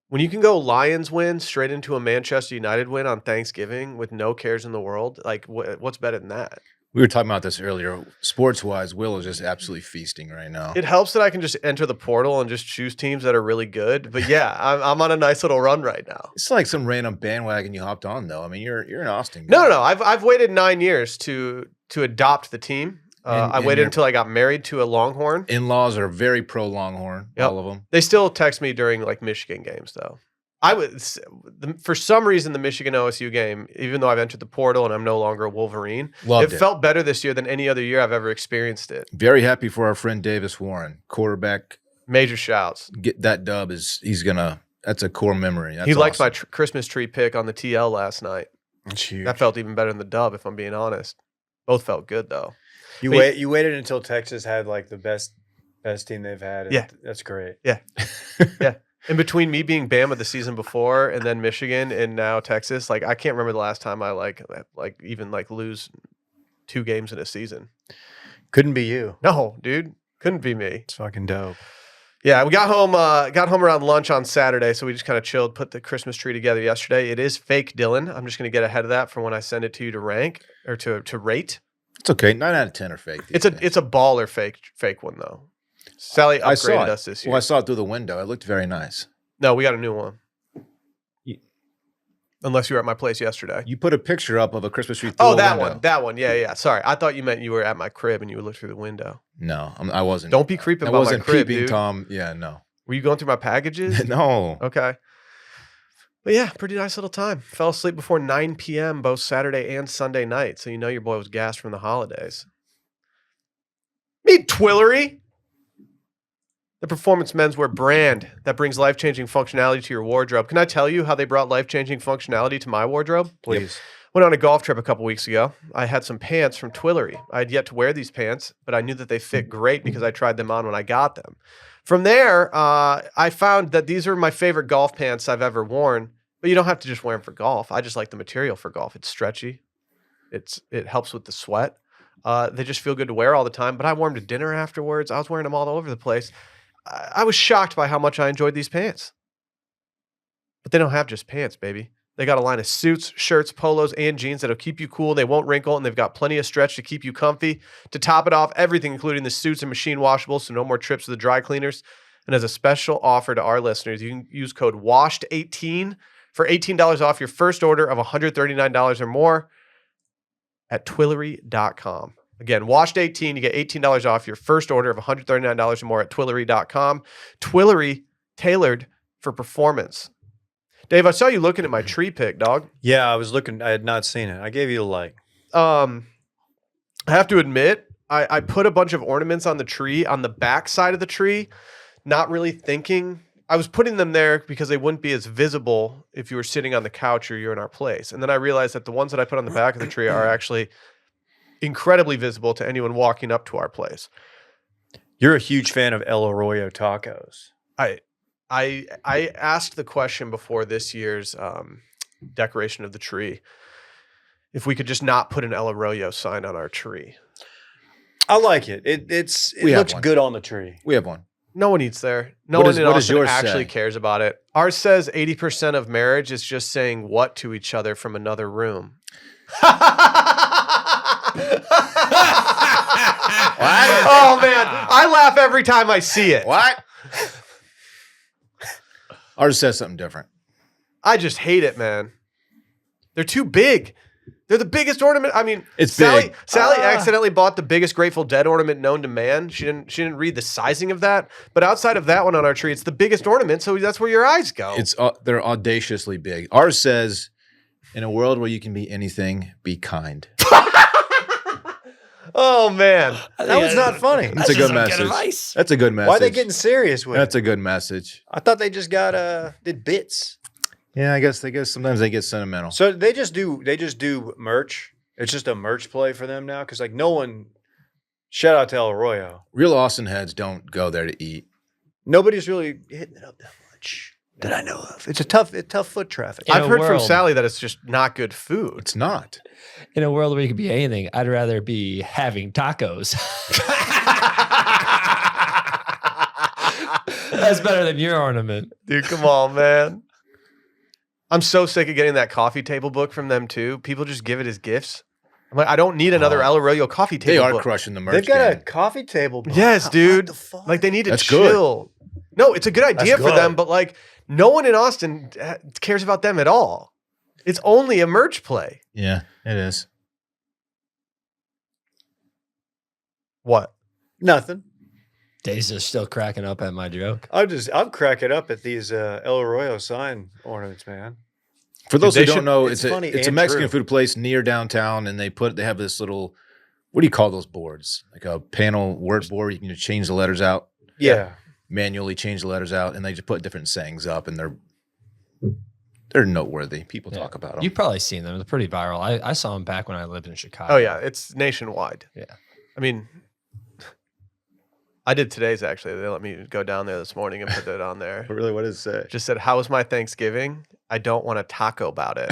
when you can go Lions win straight into a Manchester United win on Thanksgiving with no cares in the world, like what's better than that? We were talking about this earlier. Sports-wise, Will is just absolutely feasting right now. It helps that I can just enter the portal and just choose teams that are really good. But yeah, I'm on a nice little run right now. It's like some random bandwagon you hopped on, though. I mean, you're an Austin No, guy. no. I've waited 9 years to adopt the team. I And waited your- until I got married to a Longhorn. In-laws are very pro-Longhorn, Yep. all of them. They still text me during like Michigan games though. For some reason, the Michigan OSU game, even though I've entered the portal and I'm no longer a Wolverine, Loved it. felt better this year than any other year I've ever experienced it. Very happy for our friend Davis Warren, quarterback. Major shouts. Get that dub that's a core memory. That's He liked my awesome. Christmas tree pick on the TL last night. That's huge. That felt even better than the dub, if I'm being honest. Both felt good though. You waited until Texas had like the best team they've had. Yeah. That's great. Yeah. In between me being Bama the season before and then Michigan and now Texas, like I can't remember the last time I even lose 2 games in a season. Couldn't be you. No, dude, couldn't be me. It's fucking dope. Yeah, we got home around lunch on Saturday, so we just kind of chilled, put the Christmas tree together yesterday. It is fake Dillon. I'm just going to get ahead of that for when I send it to you to rank or to rate. It's okay. 9 out of 10 are fake. It's a baller fake one though. Sally upgraded us this year. Well, I saw it through the window. It looked very nice. No, we got a new one. Unless you were at my place yesterday. You put a picture up of a Christmas tree through Oh, the that window. one. That one. Yeah. Sorry. I thought you meant you were at my crib and you would look through the window. No, I wasn't. Don't be creeping I about wasn't my crib, peeping, dude. Tom. Yeah, no. Were you going through my packages? No. Okay. But yeah, pretty nice little time. Fell asleep before 9 p.m. both Saturday and Sunday night. So you know your boy was gassed from the holidays. Meet Twillery, the performance menswear brand that brings life-changing functionality to your wardrobe. Can I tell you how they brought life-changing functionality to my wardrobe? Please. Went on a golf trip a couple weeks ago. I had some pants from Twillery. I had yet to wear these pants, but I knew that they fit great because I tried them on when I got them. From there, I found that these are my favorite golf pants I've ever worn, but you don't have to just wear them for golf. I just like the material for golf. It's stretchy. It helps with the sweat. They just feel good to wear all the time, but I wore them to dinner afterwards. I was wearing them all over the place. I was shocked by how much I enjoyed these pants. But they don't have just pants, baby. They got a line of suits, shirts, polos, and jeans that'll keep you cool. They won't wrinkle, and they've got plenty of stretch to keep you comfy. To top it off, everything, including the suits and machine washables, so no more trips to the dry cleaners. And as a special offer to our listeners, you can use code WASHED18 for $18 off your first order of $139 or more at Twillery.com. Again, WASHED18, you get $18 off your first order of $139 or more at Twillery.com. Twillery, tailored for performance. Dave, I saw you looking at my tree pick, dog. Yeah, I was looking. I had not seen it. I gave you a like. I have to admit, I put a bunch of ornaments on the tree, on the back side of the tree, not really thinking. I was putting them there because they wouldn't be as visible if you were sitting on the couch or you're in our place. And then I realized that the ones that I put on the back of the tree are actually incredibly visible to anyone walking up to our place. You're a huge fan of El Arroyo tacos. I asked the question before this year's decoration of the tree if we could just not put an El Arroyo sign on our tree. I like it. It looks good on the tree. We have one. No one eats there. No What one does- in what does Austin yours actually say? cares about it. Ours says 80% of marriage is just saying what to each other from another room. Oh man, I laugh every time I see it. What? Ours says something different. I just hate it, man. They're too big. They're the biggest ornament. I mean, It's Sally big. accidentally bought the biggest Grateful Dead ornament known to man. She didn't read the sizing of that. But outside of that one on our tree, it's the biggest ornament, so that's where your eyes go. They're audaciously big. Ours says, "In a world where you can be anything, be kind." Oh man. That was not funny. That's a good message. That's a good message. Why are they getting serious with That's it? a good message. I thought they just got did bits. Yeah, I guess sometimes they get sentimental. So they just do merch. It's just a merch play for them now because like no one. Shout out to El Arroyo. Real Austin heads don't go there to eat. Nobody's really hitting it up that much that I know of. It's a tough foot traffic. In I've a heard from world- Sally that it's just not good food. It's not. In a world where you could be anything, I'd rather be having tacos. That's better than your ornament. Dude, come on, man. I'm so sick of getting that coffee table book from them too. People just give it as gifts. I'm like, I don't need another El Arroyo coffee They table are book. crushing the merch. They've got a game. coffee table. Book. Yes, dude. What the fuck? Like they need to That's good. chill. No, it's a good idea That's for them, good. but like no one in Austin cares about them at all. It's only a merch play. Yeah, it is. What? Nothing. Dave's just still cracking up at my joke. I'm cracking up at these El Arroyo sign ornaments, man. For those they who don't should- know, it's it's funny a and Mexican true. food place near downtown, and they have this little, what do you call those boards? Like a panel word board. You can just change the letters out, Yeah. manually change the letters out, and they just put different sayings up, and they're noteworthy. People talk about them. You've probably seen them. They're pretty viral. I saw them back when I lived in Chicago. Oh yeah, it's nationwide. Yeah. I mean, I did today's actually. They let me go down there this morning and put it on there. Really, what does it say? Just said, "How was my Thanksgiving? I don't want to taco about it."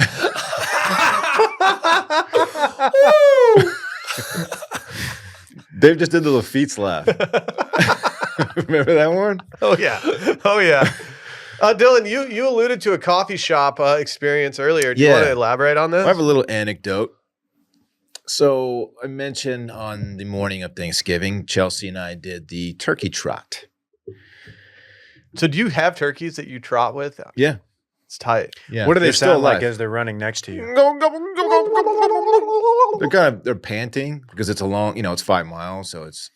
Dave just did the Lafitte's laugh. Remember that one? Oh yeah. Oh yeah. Dillon, you alluded to a coffee shop experience earlier. Do you want to elaborate on this? I have a little anecdote. So I mentioned on the morning of Thanksgiving, Chelsea and I did the turkey trot. So do you have turkeys that you trot with? Yeah. It's tight. Yeah. What do they They're still sound like alive. as they're running next to you? They're panting because it's a long, it's 5 miles, so it's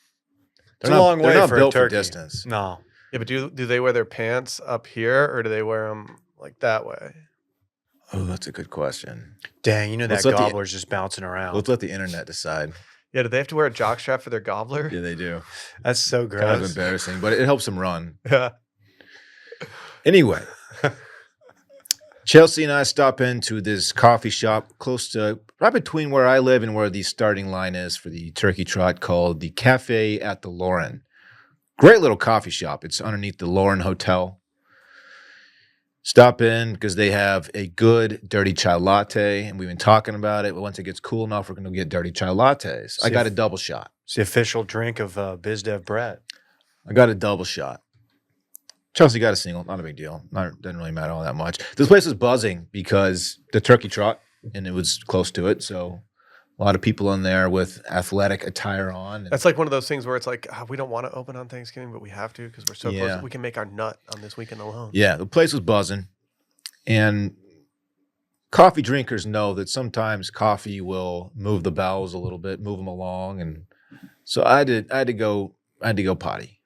It's a long way they're not for a built turkey. distance. No. Yeah, but do they wear their pants up here or do they wear them like that way? Oh, that's a good question. Dang, you know Let's that let the- gobbler's just bouncing around. Let's let the internet decide. Yeah, do they have to wear a jockstrap for their gobbler? Yeah, they do. That's so Kind of gross. embarrassing, but it helps them run. Yeah. Anyway, Chelsea and I stop into this coffee shop close to right between where I live and where the starting line is for the turkey trot called the Cafe at the Lauren. Great little coffee shop. It's underneath the Lauren Hotel. Stop in because they have a good dirty chai latte, and we've been talking about it. But once it gets cool enough, we're going to get dirty chai lattes. I got a double shot. It's the official drink of BizDev Brett. I got a double shot. Chelsea got a single. Not a big deal. Doesn't really matter all that much. This place was buzzing because the turkey trot, and it was close to it. So a lot of people in there with athletic attire on. That's like one of those things where it's like, we don't want to open on Thanksgiving, but we have to because we're so Yeah. close. We can make our nut on this weekend alone. Yeah, the place was buzzing. And coffee drinkers know that sometimes coffee will move the bowels a little bit, move them along. And so I had to go potty.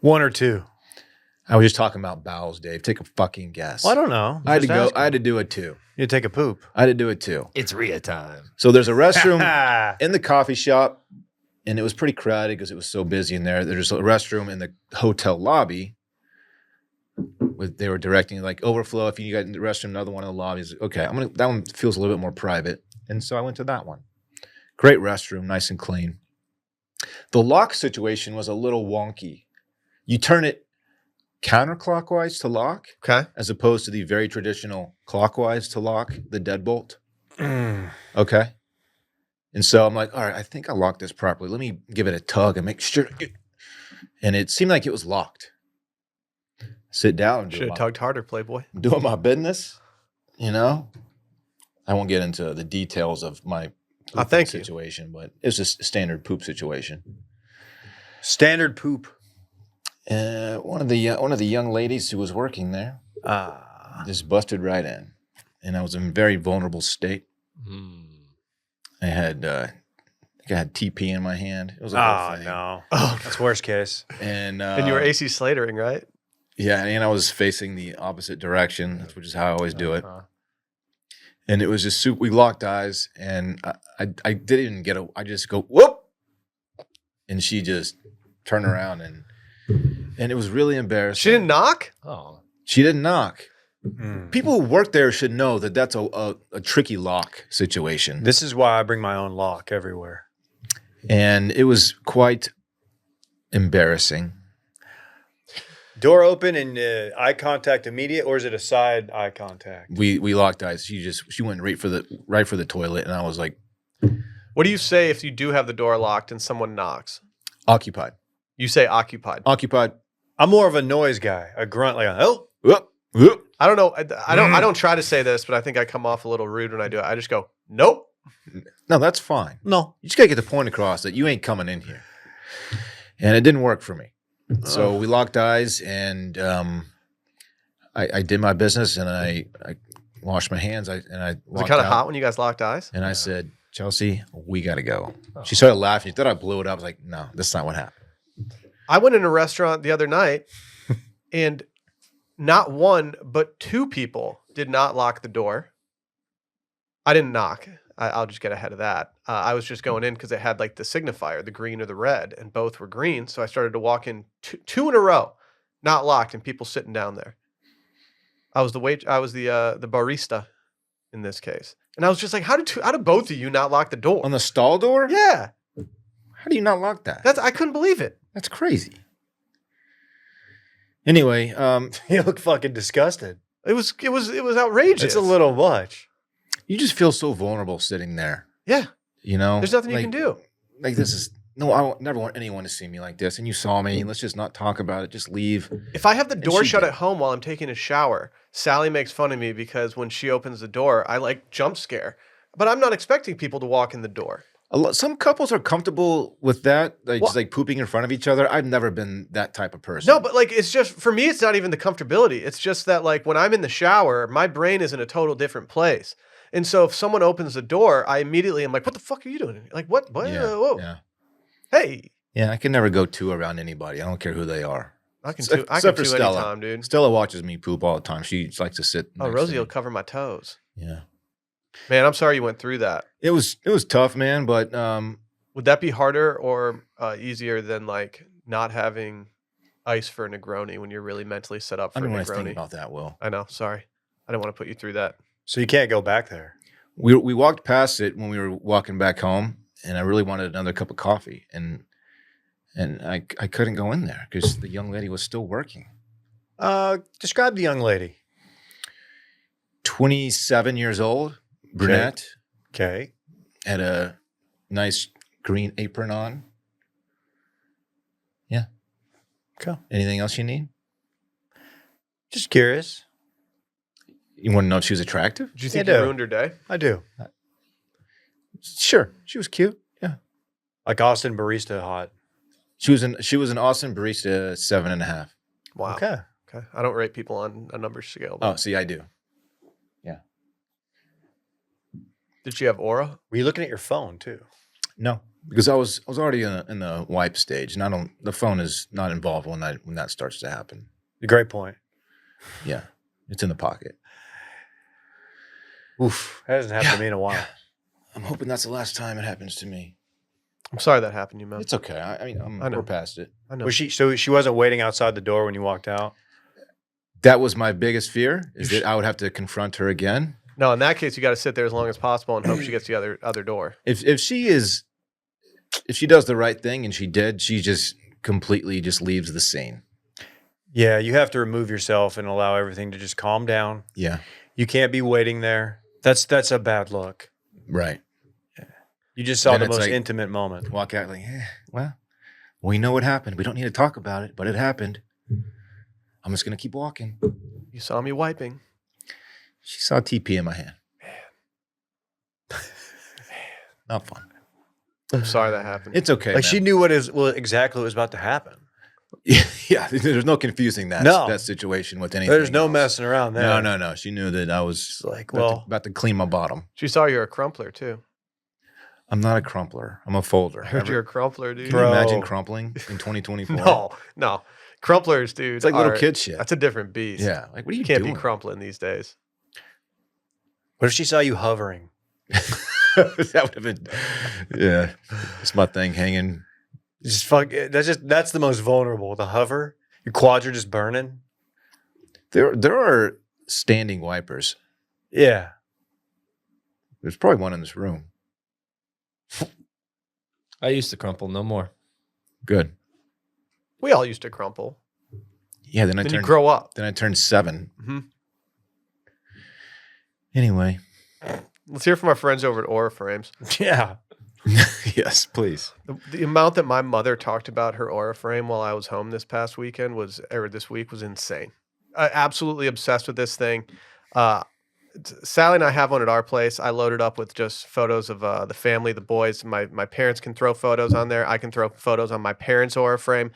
One or two. I was just talking about bowels, Dave. Take a fucking guess. Well, I don't know. I had to Just go. asking. I had to do it too. You take a poop. I had to do it too. It's Rhea time. So there's a restroom in the coffee shop, and it was pretty crowded because it was so busy in there. There's a restroom in the hotel lobby. They were directing like overflow. If you got in the restroom, another one in the lobby is okay. That one feels a little bit more private, and so I went to that one. Great restroom, nice and clean. The lock situation was a little wonky. You turn it counterclockwise to lock, Okay. as opposed to the very traditional clockwise to lock the deadbolt. Mm. Okay. And so I'm like, all right, I think I locked this properly. Let me give it a tug and make sure. And it seemed like it was locked. Sit down and Should have tugged harder, Playboy. doing my business. I won't get into the details of my pooping thank you. situation, but it's just a standard poop situation. Standard poop. One of the young ladies who was working there just busted right in, and I was in a very vulnerable state. I had I think I had TP in my hand. It was a whole Oh, thing. no. Oh, That's worst case. And and you were AC Slatering, right? yeah, and I was facing the opposite direction, which is how I always do it. And it was just super. We locked eyes, and I didn't get I just go whoop, and she just turned around and it was really embarrassing. She didn't knock? Oh, She didn't knock. Mm. People who work there should know that that's a tricky lock situation. This is why I bring my own lock everywhere. And it was quite embarrassing. Door open and eye contact immediate, or is it a side eye contact? We locked eyes. She went right for the toilet, and I was like, What do you say if you do have the door locked and someone knocks? occupied. You say occupied. Occupied. I'm more of a noise guy, a grunt like, oh, Whoop, whoop. I don't know. I don't try to say this, but I think I come off a little rude when I do it. I just go, nope. No, that's fine. no. You just gotta get the point across that you ain't coming in here. And it didn't work for me. So we locked eyes, and I did my business, and I washed my hands. I Was it walked kind of out, hot when you guys locked eyes? and I said, Chelsea, we gotta go. She started laughing. She thought I blew it up. I was like, no, that's not what happened. I went in a restaurant the other night, and not one, but two people did not lock the door. I didn't knock. I'll just get ahead of that. I was just going in because it had like the signifier, the green or the red, and both were green. So I started to walk in two in a row, not locked, and people sitting down there. I was the barista in this case, and I was just like, how did both of you not lock the door? On the stall door? Yeah, How do you not lock that? I couldn't believe it. That's crazy. Anyway, You look fucking disgusted. It was outrageous. It's a little much. you just feel so vulnerable sitting there. Yeah. You know? There's nothing you Like- can do. Like this is No, I never want anyone to see me like this. And you saw me. Let's just not talk about it. Just leave. If I have the door she shut did. at home while I'm taking a shower, Sally makes fun of me because when she opens the door, I like jump scare. But I'm not expecting people to walk in the door. Some couples are comfortable with that, like Well- just like pooping in front of each other. I've never been that type of person. No, but like it's just for me, it's not even the comfortability. It's just that like when I'm in the shower, my brain is in a total different place. And so if someone opens the door, I immediately am like, "What the fuck are you doing?" Like, what? yeah, Whoa. yeah, Hey, yeah. I can never go two around anybody. I don't care who they are. I can Except- too. I can except for too Stella. anytime, dude. Stella watches me poop all the time. She likes to sit. Oh, next to Rosie me. will cover my toes. Yeah, Man, I'm sorry you went through that. it was tough, man. But Would that be harder or easier than like not having ice for a Negroni when you're really mentally set up I for a don't want to think Negroni? about that. Will I know. Sorry, I didn't want to put you through that. So you can't go back there. we walked past it when we were walking back home, and I really wanted another cup of coffee, and I couldn't go in there because the young lady was still working. Describe the young lady. 27 years old, brunette, Okay. had a nice green apron on. Yeah. Okay. Anything else you need? Just curious. You want to know if she was attractive? Did you I think do. you ruined her day? I do. Sure. She was cute. Yeah. Like Austin barista hot. She was an Austin barista 7.5. Wow. Okay. Okay. I don't rate people on a number scale. Oh, see, I do. Did she have aura? Were you looking at your phone too? No, because I was already in the wipe stage, and the phone is not involved when that starts to happen. Great point. Yeah, it's in the pocket. Oof. That hasn't happened to me in a while. I'm hoping that's the last time it happens to me. I'm sorry that happened to you, man. It's okay. I mean, I know. we're past it. I know. Was she? So she wasn't waiting outside the door when you walked out. That was my biggest fear, is You that I would have to confront her again. No, in that case, you got to sit there as long as possible and hope she gets the other door. If she does the right thing, and she did, she just completely just leaves the scene. Yeah, you have to remove yourself and allow everything to just calm down. Yeah, You can't be waiting there. That's a bad look. right. You just saw Then the it's most like- intimate moment. Walk out like, well, we know what happened. We don't need to talk about it, but it happened. I'm just gonna keep walking. You saw me wiping. She saw TP in my hand. Not fun. I'm sorry that happened. It's okay. Like man. she knew exactly what was about to happen. Yeah, there's no confusing that No. situation with anything. There's no else. messing around there. No. She knew that I was It's like, about, well, about to clean my bottom. She saw you're a crumpler too. I'm not a crumpler. I'm a folder. I heard you're a crumpler, dude. Can you imagine Bro. crumpling in 2024? No. Crumplers, dude. It's like little are- kid shit. That's a different beast. Yeah. Like, what are you You can't doing? be crumpling these days. what if she saw you hovering? That would have been, yeah. It's my thing hanging. Just fuck. That's the most vulnerable. The hover. Your quads are just burning. There are standing wipers. Yeah. There's probably one in this room. I used to crumple, no more. Good. We all used to crumple. Yeah. Then Then you grow up. Then I turned 7. Mhm. Anyway. Let's hear from our friends over at Aura Frames. Yeah. Yes, please. The amount that my mother talked about her Aura frame while I was home this past weekend this week was insane. Absolutely obsessed with this thing. Sally and I have one at our place. I loaded up with just photos of the family, the boys. My parents can throw photos on there. I can throw photos on my parents' Aura frame.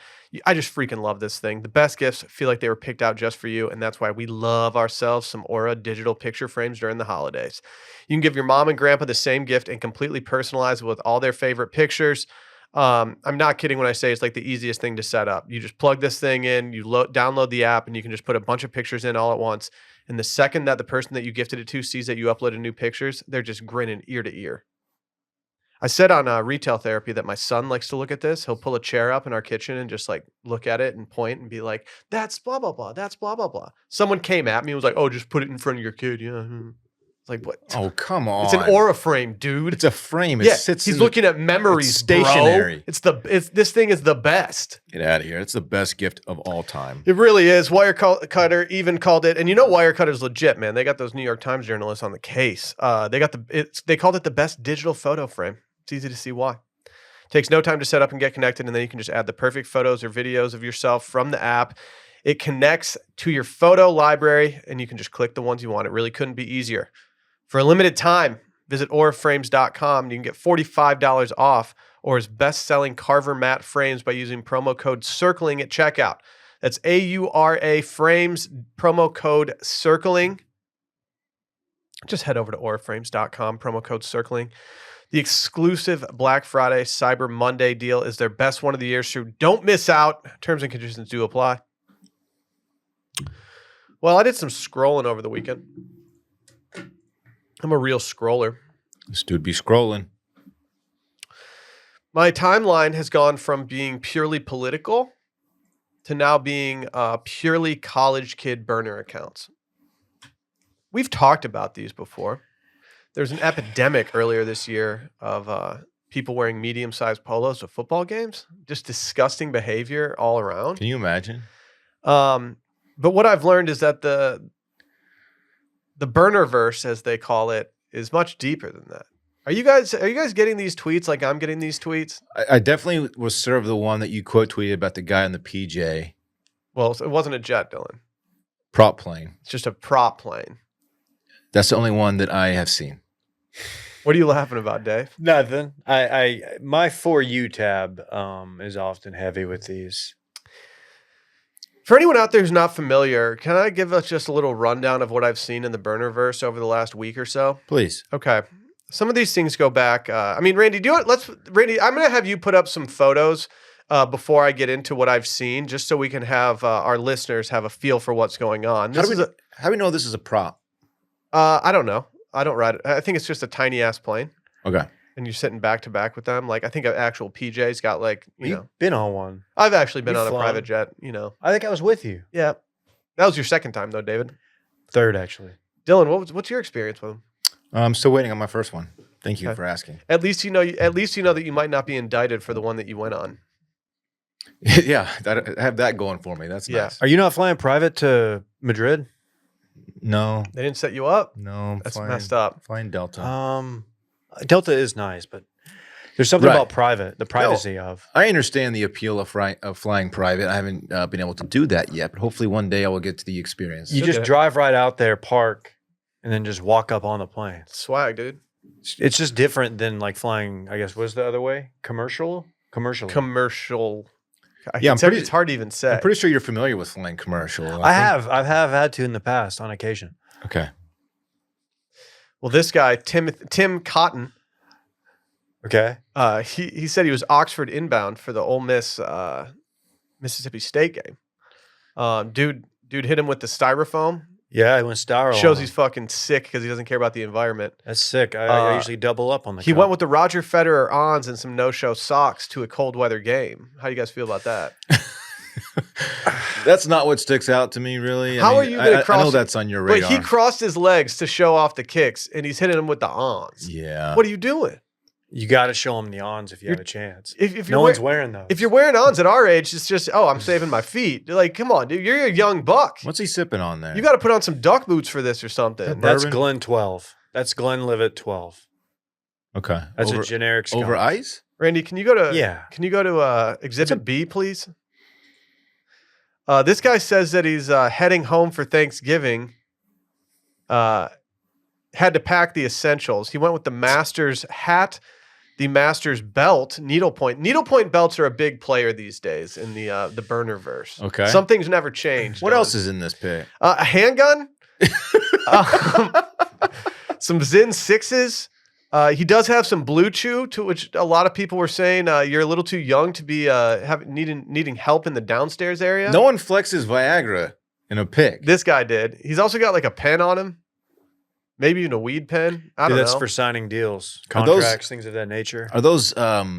I just freaking love this thing. The best gifts feel like they were picked out just for you, and that's why we love ourselves some Aura digital picture frames during the holidays. You can give your mom and grandpa the same gift and completely personalize it with all their favorite pictures. I'm not kidding when I say it's like the easiest thing to set up. You just plug this thing in, you download the app, and you can just put a bunch of pictures in all at once. And the second that the person that you gifted it to sees that you uploaded new pictures, they're just grinning ear to ear. I said on retail therapy that my son likes to look at this. He'll pull a chair up in our kitchen and just like look at it and point and be like, that's blah, blah, blah. That's blah, blah, blah. Someone came at me and was like, oh, just put it in front of your kid. Yeah. It's like, what? Oh, come on. It's an Aura frame, dude. It's a frame. It Yeah, sits he's in looking at memories, it's stationary. bro. This thing is the best. Get out of here. It's the best gift of all time. It really is. Wirecutter even called it, and you know Wirecutter's legit, man. They got those New York Times journalists on the case. They called it the best digital photo frame. It's easy to see why. Takes no time to set up and get connected, and then you can just add the perfect photos or videos of yourself from the app. It connects to your photo library, and you can just click the ones you want. It really couldn't be easier. For a limited time, visit auraframes.com, and you can get $45 off Aura's best-selling Carver matte frames by using promo code CIRCLING at checkout. That's AURA Frames, promo code CIRCLING. Just head over to auraframes.com, promo code CIRCLING. The exclusive Black Friday Cyber Monday deal is their best one of the year, so don't miss out. Terms and conditions do apply. Well, I did some scrolling over the weekend. I'm a real scroller. This dude be scrolling. My timeline has gone from being purely political to now being purely college kid burner accounts. We've talked about these before. There's an epidemic earlier this year of people wearing medium-sized polos to football games. Just disgusting behavior all around. Can you imagine? But what I've learned is that the Burnerverse, as they call it, is much deeper than that. Are you guys getting these tweets like I'm getting these tweets? I definitely was served the one that you quote tweeted about the guy on the PJ Well, it wasn't a jet, Dillon. prop plane. It's just a prop plane. That's the only one that I have seen. What are you laughing about, Dave? Nothing. My For You tab is often heavy with these. For anyone out there who's not familiar, can I give us just a little rundown of what I've seen in the Burnerverse over the last week or so? Please. Okay. Some of these things go back. Randy, Randy, I'm going to have you put up some photos before I get into what I've seen, just so we can have our listeners have a feel for what's going on. How do we know this is a prop? I don't know. I don't ride it. I think it's just a tiny ass plane. Okay. And you're sitting back to back with them. Like, I think an actual PJ's got You've been on one. I've actually been You've on a flown. private jet, I think I was with you. Yeah. That was your second time though, David. Third, actually. Dillon, what's your experience with them? I'm still waiting on my first one. Thank you Okay. for asking. At least you know that you might not be indicted for the one that you went on. Yeah, I have that going for me. That's Yeah. nice. Are you not flying private to Madrid? No, They didn't set you up? no. That's flying, messed up. Flying Delta. Delta is nice, but there's something Right. about the privacy of. I understand the appeal of flying private. I haven't been able to do that yet, but hopefully one day I will get to the experience. You just Okay. drive right out there, park, and then just walk up on the plane. Swag, dude. It's just different than like flying, I guess, what's the other way? Commercial. Commercial. Yeah, It's hard to even say. I'm pretty sure you're familiar with flying commercial. I have had to in the past on occasion. Okay. Well, this guy, Tim Cotton, Okay. he said he was Oxford inbound for the Ole Miss Mississippi State game. Dude hit him with the styrofoam. Yeah, I went styro. Shows on he's him. fucking sick because he doesn't care about the environment. That's sick. I Uh, usually double up on the. He cup. went with the Roger Federer ons and some no-show socks to a cold weather game. How do you guys feel about that? That's not what sticks out to me, really. How are you gonna I cross- know that's on your But radar. he crossed his legs to show off the kicks, and he's hitting them with the ons. Yeah. What are you doing? You got to show them the ons if you have a chance. If you're No one's wearing those. If you're wearing ons at our age, it's just, I'm saving my feet. Like, come on, dude. You're a young buck. What's he sipping on there? You got to put on some duck boots for this or something. That's bourbon? Glen 12. That's Glenlivet 12. Okay. That's over, a generic Scotch. over ice? Randy, can you go to Yeah. Exhibit B, please? This guy says that he's heading home for Thanksgiving. Had to pack the essentials. He went with the Masters hat, the Masters belt, needlepoint. Needlepoint belts are a big player these days in the Burnerverse. Okay. Some things never change. What else is in this pick? A handgun, some Zin 6s. He does have some Blue Chew, to which a lot of people were saying you're a little too young to be needing help in the downstairs area. No one flexes Viagra in a pick. This guy did. He's also got like a pen on him. Maybe even a weed pen. I don't That's know. for signing deals, Are those- contracts, things of that nature. Are those Well,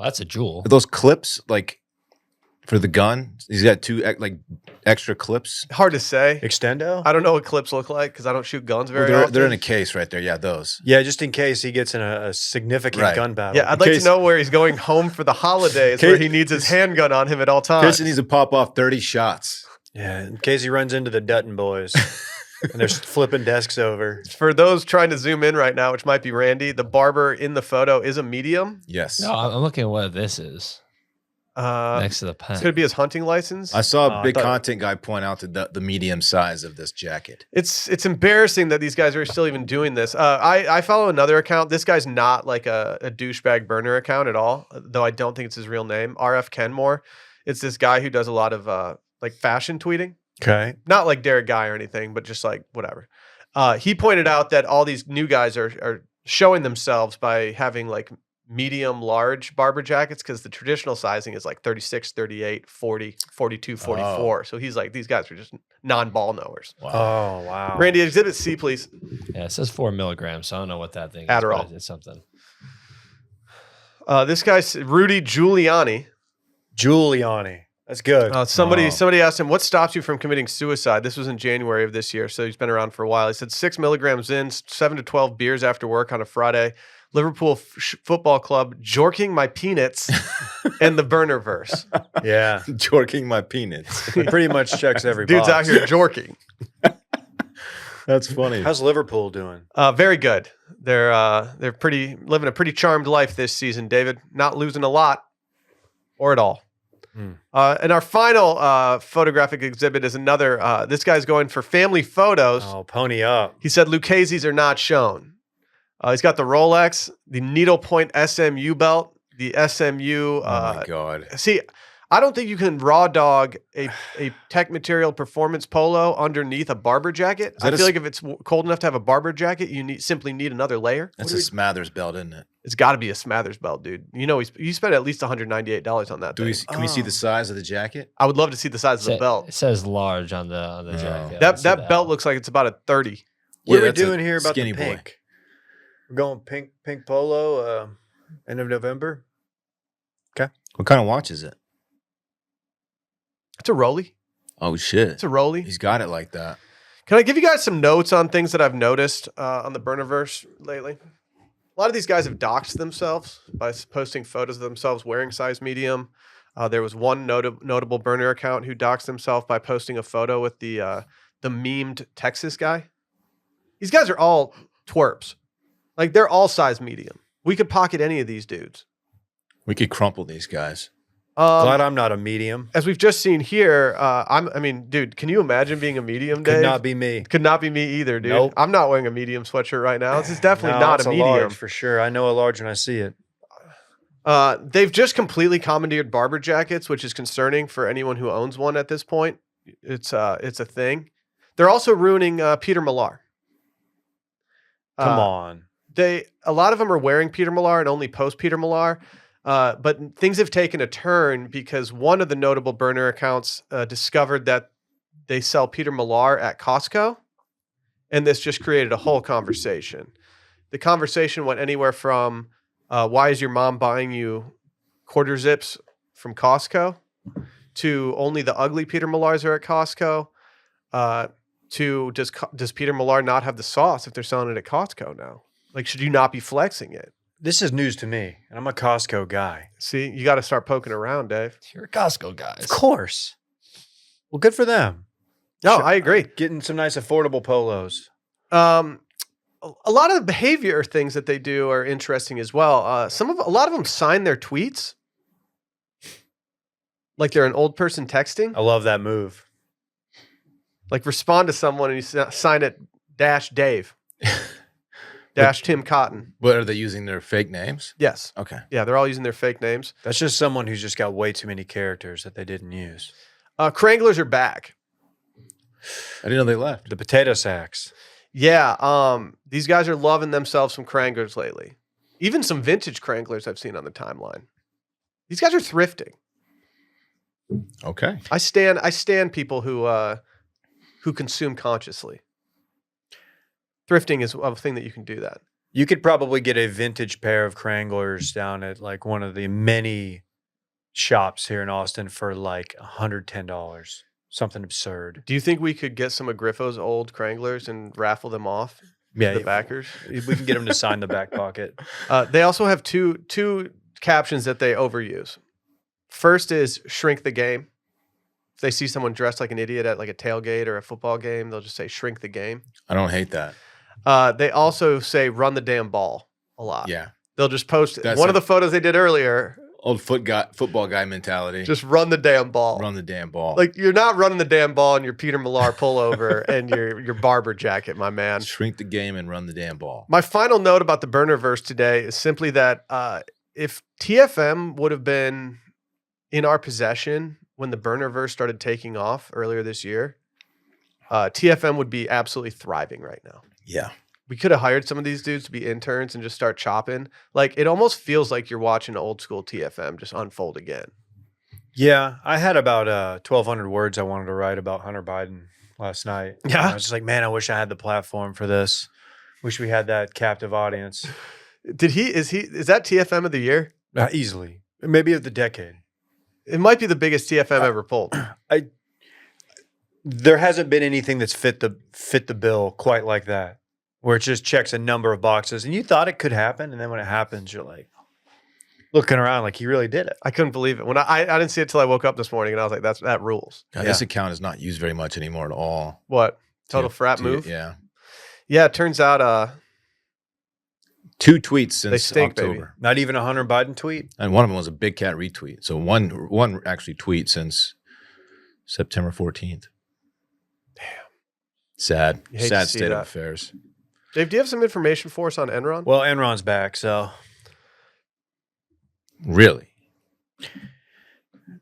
that's a jewel. clips like for the gun? He's got two like extra clips. Hard to say. Extendo? I don't know what clips look like because I don't shoot guns very They're often. in a case right there. Yeah, those. Yeah, just in case he gets in a significant Right. gun battle. Yeah, I'd like to know where he's going home for the holidays, where he needs his handgun on him at all times. Casey needs to pop off 30 shots. Yeah, in case he runs into the Dutton boys. And they're flipping desks over. For those trying to zoom in right now, which might be Randy, the barber in the photo is a medium. Yes. No, I'm looking at what this is next to the pen. It's going to be his hunting license. I saw Oh, a I big thought- content guy point out the medium size of this jacket. It's embarrassing that these guys are still even doing this. I follow another account. This guy's not like a douchebag burner account at all, though I don't think it's his real name. RF Kenmore. It's this guy who does a lot of like fashion tweeting. Okay. Not like Derek Guy or anything, but just like whatever. He pointed out that all these new guys are showing themselves by having like medium large barber jackets because the traditional sizing is like 36, 38, 40, 42, 44. So he's like, these guys are just non-ball knowers. Oh, wow. Randy, exhibit C, please. Yeah, it says 4 milligrams, so I don't know what that thing is. Adderall. But it's something. This guy's Rudy Giuliani. Giuliani. That's good. Somebody asked him, what stops you from committing suicide? This was in January of this year, so he's been around for a while. He said 6 milligrams in, 7 to 12 beers after work on a Friday, Liverpool Football Club, jorking my peanuts, and the Burnerverse. Yeah. Jorking my peanuts. It pretty much checks every Dude's box. out here jorking. That's funny. How's Liverpool doing? Very good. They're living a pretty charmed life this season, David. Not losing a lot or at all. And our final photographic exhibit is another. This guy's going for family photos. Oh, pony up. He said Lucchese's are not shown. He's got the Rolex, the needlepoint SMU belt, the SMU. Oh my God. See, I don't think you can raw dog a tech material performance polo underneath a barber jacket. I that feel like if it's cold enough to have a barber jacket, you simply need another layer. That's a Smathers belt, isn't it? It's got to be a Smathers belt, dude. You know, you spent at least $198 on that. Can we thing. see the size of the jacket? I would love to see the size of the belt. It says large on the jacket. That belt looks like it's about a 30. What are we that's a doing here about the skinny boy. pink? We're going pink polo end of November. What kind of watch is it? It's a Rolly. Oh shit. It's a Rolly. He's got it like that. Can I give you guys some notes on things that I've noticed on the Burnerverse lately? A lot of these guys have doxed themselves by posting photos of themselves wearing size medium. There was one notable burner account who doxed himself by posting a photo with the memed Texas guy. These guys are all twerps. Like, they're all size medium. We could pocket any of these dudes. We could crumple these guys. Glad I'm not a medium. As we've just seen here, I mean, dude, can you imagine being a medium, Dave? Could not be me. Could not be me either, dude. Nope. I'm not wearing a medium sweatshirt right now. This is definitely not it's a medium. large for sure. I know a large when I see it. They've just completely commandeered barber jackets, which is concerning for anyone who owns one at this point. It's a thing. They're also ruining Peter Millar. Come on. A lot of them are wearing Peter Millar and only post Peter Millar. But things have taken a turn because one of the notable burner accounts discovered that they sell Peter Millar at Costco. And this just created a whole conversation. The conversation went anywhere from, why is your mom buying you quarter zips from Costco? To only the ugly Peter Millars are at Costco. To does Peter Millar not have the sauce if they're selling it at Costco now? Like, should you not be flexing it? This is news to me, and I'm a Costco guy. See, you got to start poking around, Dave. You're a Costco guy. Of course. Well, good for them. No, I agree. Getting some nice affordable polos. A lot of the behavior things that they do are interesting as well. A lot of them sign their tweets like they're an old person texting. I love that move. Like, respond to someone and you sign it -Dave, -Tim Cotton. But are they using their fake names? Yes. Okay. Yeah, they're all using their fake names. That's just someone who's just got way too many characters that they didn't use. Cranglers are back. I didn't know they left. The potato sacks. Yeah, these guys are loving themselves some Cranglers lately. Even some vintage Cranglers I've seen on the timeline. These guys are thrifting. Okay. I stand people who consume consciously. Thrifting is a thing that you can do that. You could probably get a vintage pair of Cranglers down at like one of the many shops here in Austin for like $110. Something absurd. Do you think we could get some of Griffo's old Cranglers and raffle them off Yeah, to the backers? we can get them to sign the back pocket. They also have two captions that they overuse. First is shrink the game. If they see someone dressed like an idiot at like a tailgate or a football game, they'll just say shrink the game. I don't hate that. They also say run the damn ball a lot. Yeah. They'll just post That's one of a- the photos they did earlier. Old football guy mentality. Just run the damn ball. run the damn ball. Like you're not running the damn ball in your Peter Millar pullover and your barber jacket, my man. Shrink the game and run the damn ball. My final note about the Burnerverse today is simply that if TFM would have been in our possession when the Burnerverse started taking off earlier this year, TFM would be absolutely thriving right now. Yeah. We could have hired some of these dudes to be interns and just start chopping. Like it almost feels like you're watching old school TFM just unfold again. Yeah, I had about 1,200 words I wanted to write about Hunter Biden last night. Yeah? And I was just like, man, I wish I had the platform for this. Wish we had that captive audience. Is that TFM of the year? Easily. Maybe of the decade. It might be the biggest TFM ever pulled. There hasn't been anything that's fit the bill quite like that, where it just checks a number of boxes. And you thought it could happen, and then when it happens, you're like looking around like he really did it. I couldn't believe it. When I didn't see it till I woke up this morning and I was like, that rules. God, This account is not used very much anymore at all. What? Total frat move? Yeah. Yeah, it turns out 2 tweets since They stink, baby. October. Not even a Hunter Biden tweet. And one of them was a big cat retweet. So one actually tweet since September 14th. Damn. Sad. You hate to Sad see state that. of affairs. Dave, do you have some information for us on Enron? Well, Enron's back, so Really?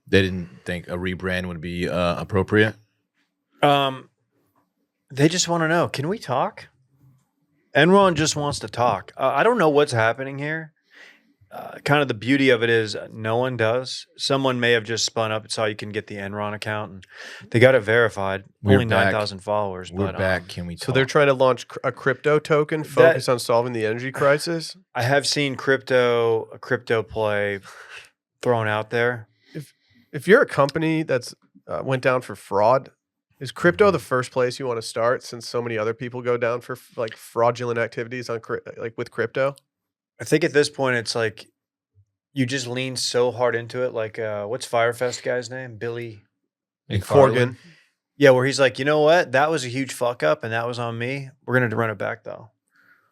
They didn't think a rebrand would be appropriate? they just want to know, can we talk? Enron just wants to talk. I don't know what's happening here. Kind of the beauty of it is no one does. Someone may have just spun up. It's how you can get the Enron account, and they got it verified. We're Only back. 9,000 followers. We're but, back. Can we talk? So they're trying to launch a crypto token focused on solving the energy crisis. I have seen a crypto play thrown out there. If you're a company that's went down for fraud, is crypto the first place you want to start? Since so many other people go down for like fraudulent activities on like with crypto. I think at this point it's like you just lean so hard into it. Like what's Firefest guy's name? Billy Corgan. Yeah, where he's like, you know what? That was a huge fuck up, and that was on me. We're gonna run it back though.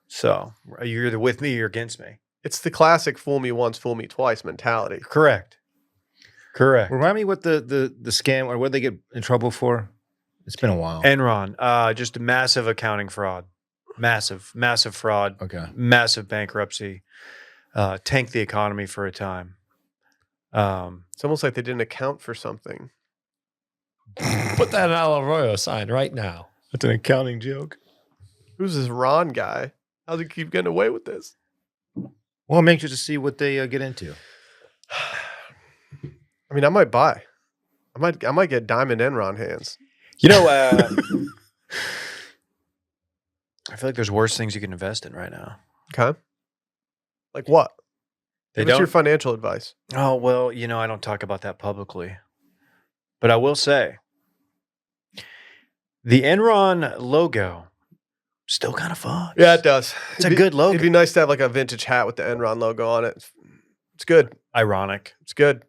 So you're either with me or you're against me. It's the classic "fool me once, fool me twice" mentality. Correct. Remind me what the scam or what they get in trouble for? It's been a while. Enron, just a massive accounting fraud. Massive fraud. Okay. Massive bankruptcy. Tanked the economy for a time. It's almost like they didn't account for something. Put that Al Arroyo sign right now. That's an accounting joke. Who's this Ron guy? How's he keep getting away with this? Well, I'm anxious to see what they get into. I mean, I might buy. I might get Diamond Enron hands. You know, I feel like there's worse things you can invest in right now. Okay. Like what? They What's don't. your financial advice? Oh, well, you know, I don't talk about that publicly. But I will say the Enron logo still kind of fun. Yeah, it does. It's a good logo. It'd be nice to have like a vintage hat with the Enron logo on it. It's good. Ironic. It's good.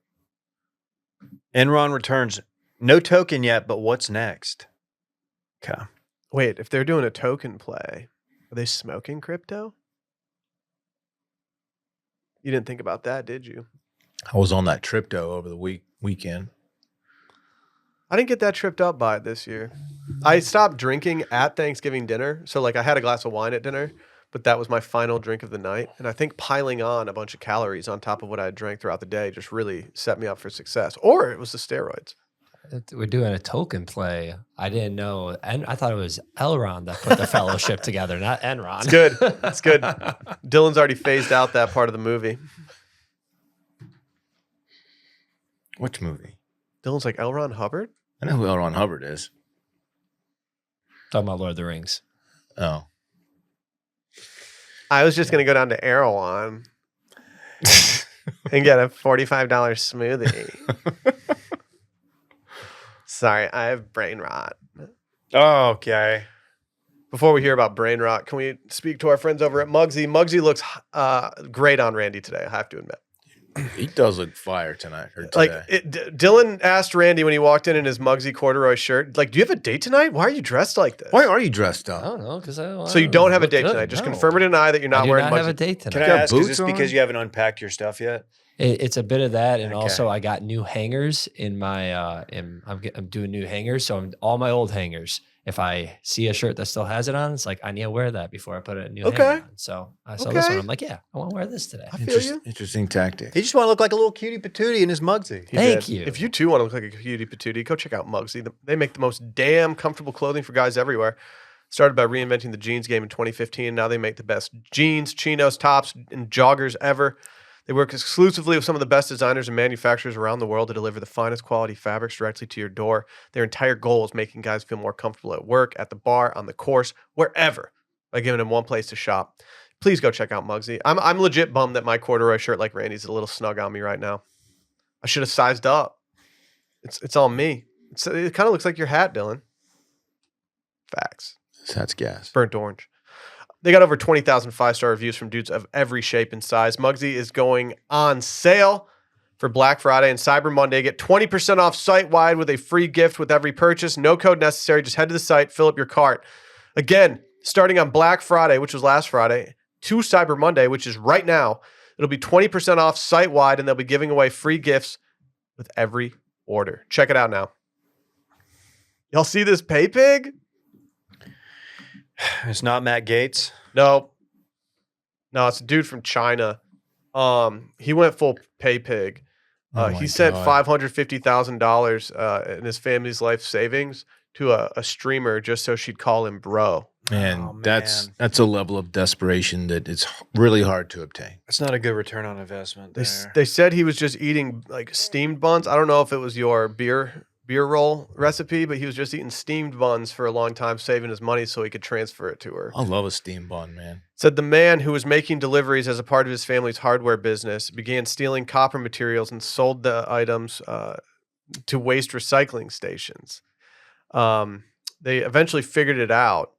Enron returns. No token yet, but what's next? Okay. Wait, if they're doing a token play, are they smoking crypto? You didn't think about that, did you? I was on that trip though over the weekend. I didn't get that tripped up by it this year. I stopped drinking at Thanksgiving dinner. So like I had a glass of wine at dinner, but that was my final drink of the night. And I think piling on a bunch of calories on top of what I had drank throughout the day just really set me up for success. Or it was the steroids. We're doing a token play. I didn't know. And I thought it was Elron that put the fellowship together, not Enron. It's good. It's good. Dillon's already phased out that part of the movie. Which movie? Dillon's like L. Ron Hubbard? I know who L. Ron Hubbard is. Talking about Lord of the Rings. Oh. I was just going to go down to Erewhon and get a $45 smoothie. Sorry, I have brain rot. Oh, okay. Before we hear about brain rot, can we speak to our friends over at Muggsy? Muggsy looks great on Randy today, I have to admit. He does look fire tonight or Like today. Dillon asked Randy when he walked in his Muggsy corduroy shirt, like, "Do you have a date tonight? Why are you dressed like this?" Why are you dressed I up? don't know because So you don't have a date tonight. Just confirm or deny that you're I not do wearing not have a Muggsy. date Can tonight. I got ask, is boots this because on? you haven't unpacked your stuff yet? It's a bit of that, and Okay. also I got new hangers in my. I'm doing new hangers, so all my old hangers. If I see a shirt that still has it on, it's like I need to wear that before I put a new Okay. hanger on. So I saw this one. Okay. I'm like, yeah, I want to wear this today. I feel you. Interesting tactic. He just want to look like a little cutie patootie in his Muggsy. He Thank did. you. If you too want to look like a cutie patootie, go check out Muggsy. They make the most damn comfortable clothing for guys everywhere. Started by reinventing the jeans game in 2015. Now they make the best jeans, chinos, tops, and joggers ever. They work exclusively with some of the best designers and manufacturers around the world to deliver the finest quality fabrics directly to your door. Their entire goal is making guys feel more comfortable at work, at the bar, on the course, wherever, by giving them one place to shop. Please go check out Muggsy. I'm legit bummed that my corduroy shirt like Randy's a little snug on me right now. I should have sized up. It's on me. It kind of looks like your hat, Dillon. Facts. That's gas. Burnt orange. They got over 20,000 5-star reviews from dudes of every shape and size. Muggsy is going on sale for Black Friday and Cyber Monday. Get 20% off site-wide with a free gift with every purchase. No code necessary. Just head to the site, fill up your cart. Again, starting on Black Friday, which was last Friday, to Cyber Monday, which is right now, it'll be 20% off site-wide, and they'll be giving away free gifts with every order. Check it out now. Y'all see this pay pig? It's not Matt Gates. No, it's a dude from China. He went full pay pig. Oh my he sent God. $550,000 in his family's life savings to a streamer just so she'd call him bro. Man, Oh, man. that's a level of desperation that it's really hard to obtain. That's not a good return on investment. They said he was just eating like steamed buns. I don't know if it was your beer roll recipe, but he was just eating steamed buns for a long time, saving his money so he could transfer it to her. I love a steam bun, man. Said the man who was making deliveries as a part of his family's hardware business began stealing copper materials and sold the items to waste recycling stations. They eventually figured it out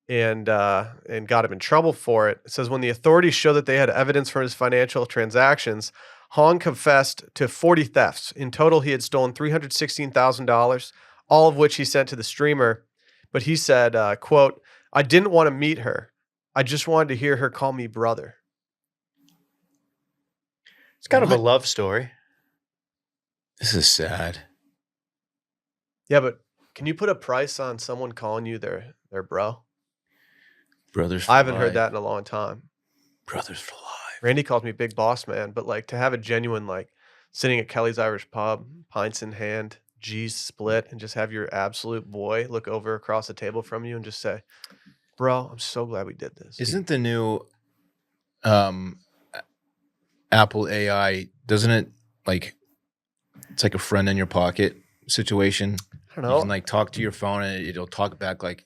and got him in trouble for it. It says when the authorities showed that they had evidence from his financial transactions, Hong confessed to 40 thefts. In total, he had stolen $316,000, all of which he sent to the streamer. But he said, quote, "I didn't want to meet her. I just wanted to hear her call me brother." It's kind of a love story. This is sad. Yeah, but can you put a price on someone calling you their bro? Brothers for I haven't heard life. that in a long time. Brothers for life. Randy calls me big boss man, but like to have a genuine like sitting at Kelly's Irish Pub, pints in hand, G's split, and just have your absolute boy look over across the table from you and just say, "Bro, I'm so glad we did this." Isn't the new Apple AI, doesn't it like it's like a friend in your pocket situation? I don't You know. can like talk to your phone and it'll talk back like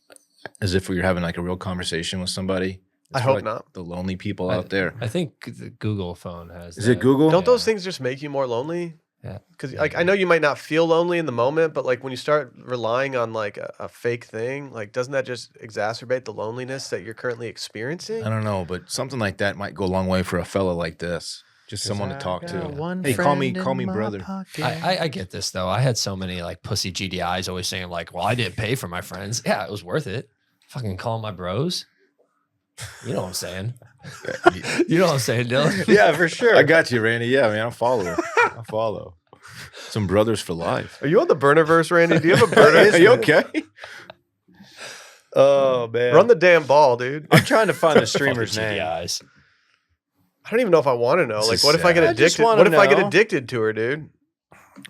as if you're having like a real conversation with somebody. I It's for, hope like, not. The lonely people out there. I think the Google phone has. Is it that. Google? Don't those Yeah. things just make you more lonely? Yeah. Because like I know you might not feel lonely in the moment, but like when you start relying on like a fake thing, like doesn't that just exacerbate the loneliness that you're currently experiencing? I don't know, but something like that might go a long way for a fella like this. Just someone to talk to. One Hey, call me brother. I get this though. I had so many like pussy GDIs always saying like, "Well, I didn't pay for my friends." Yeah, it was worth it. Fucking call my bros. You know what I'm saying? You know what I'm saying, Dylan? Yeah, for sure. I got you, Randy. Yeah, man, I'll follow. I'll follow. Some brothers for life. Are you on the Burnerverse, Randy? Do you have a burner? Are you okay? Oh man, Run the damn ball, dude. I'm trying to find the streamer's Fucking name. GDIs. I don't even know if I want to know. This Like, is what if I get sad. I just addicted? wanna What if I get know. addicted to her, dude?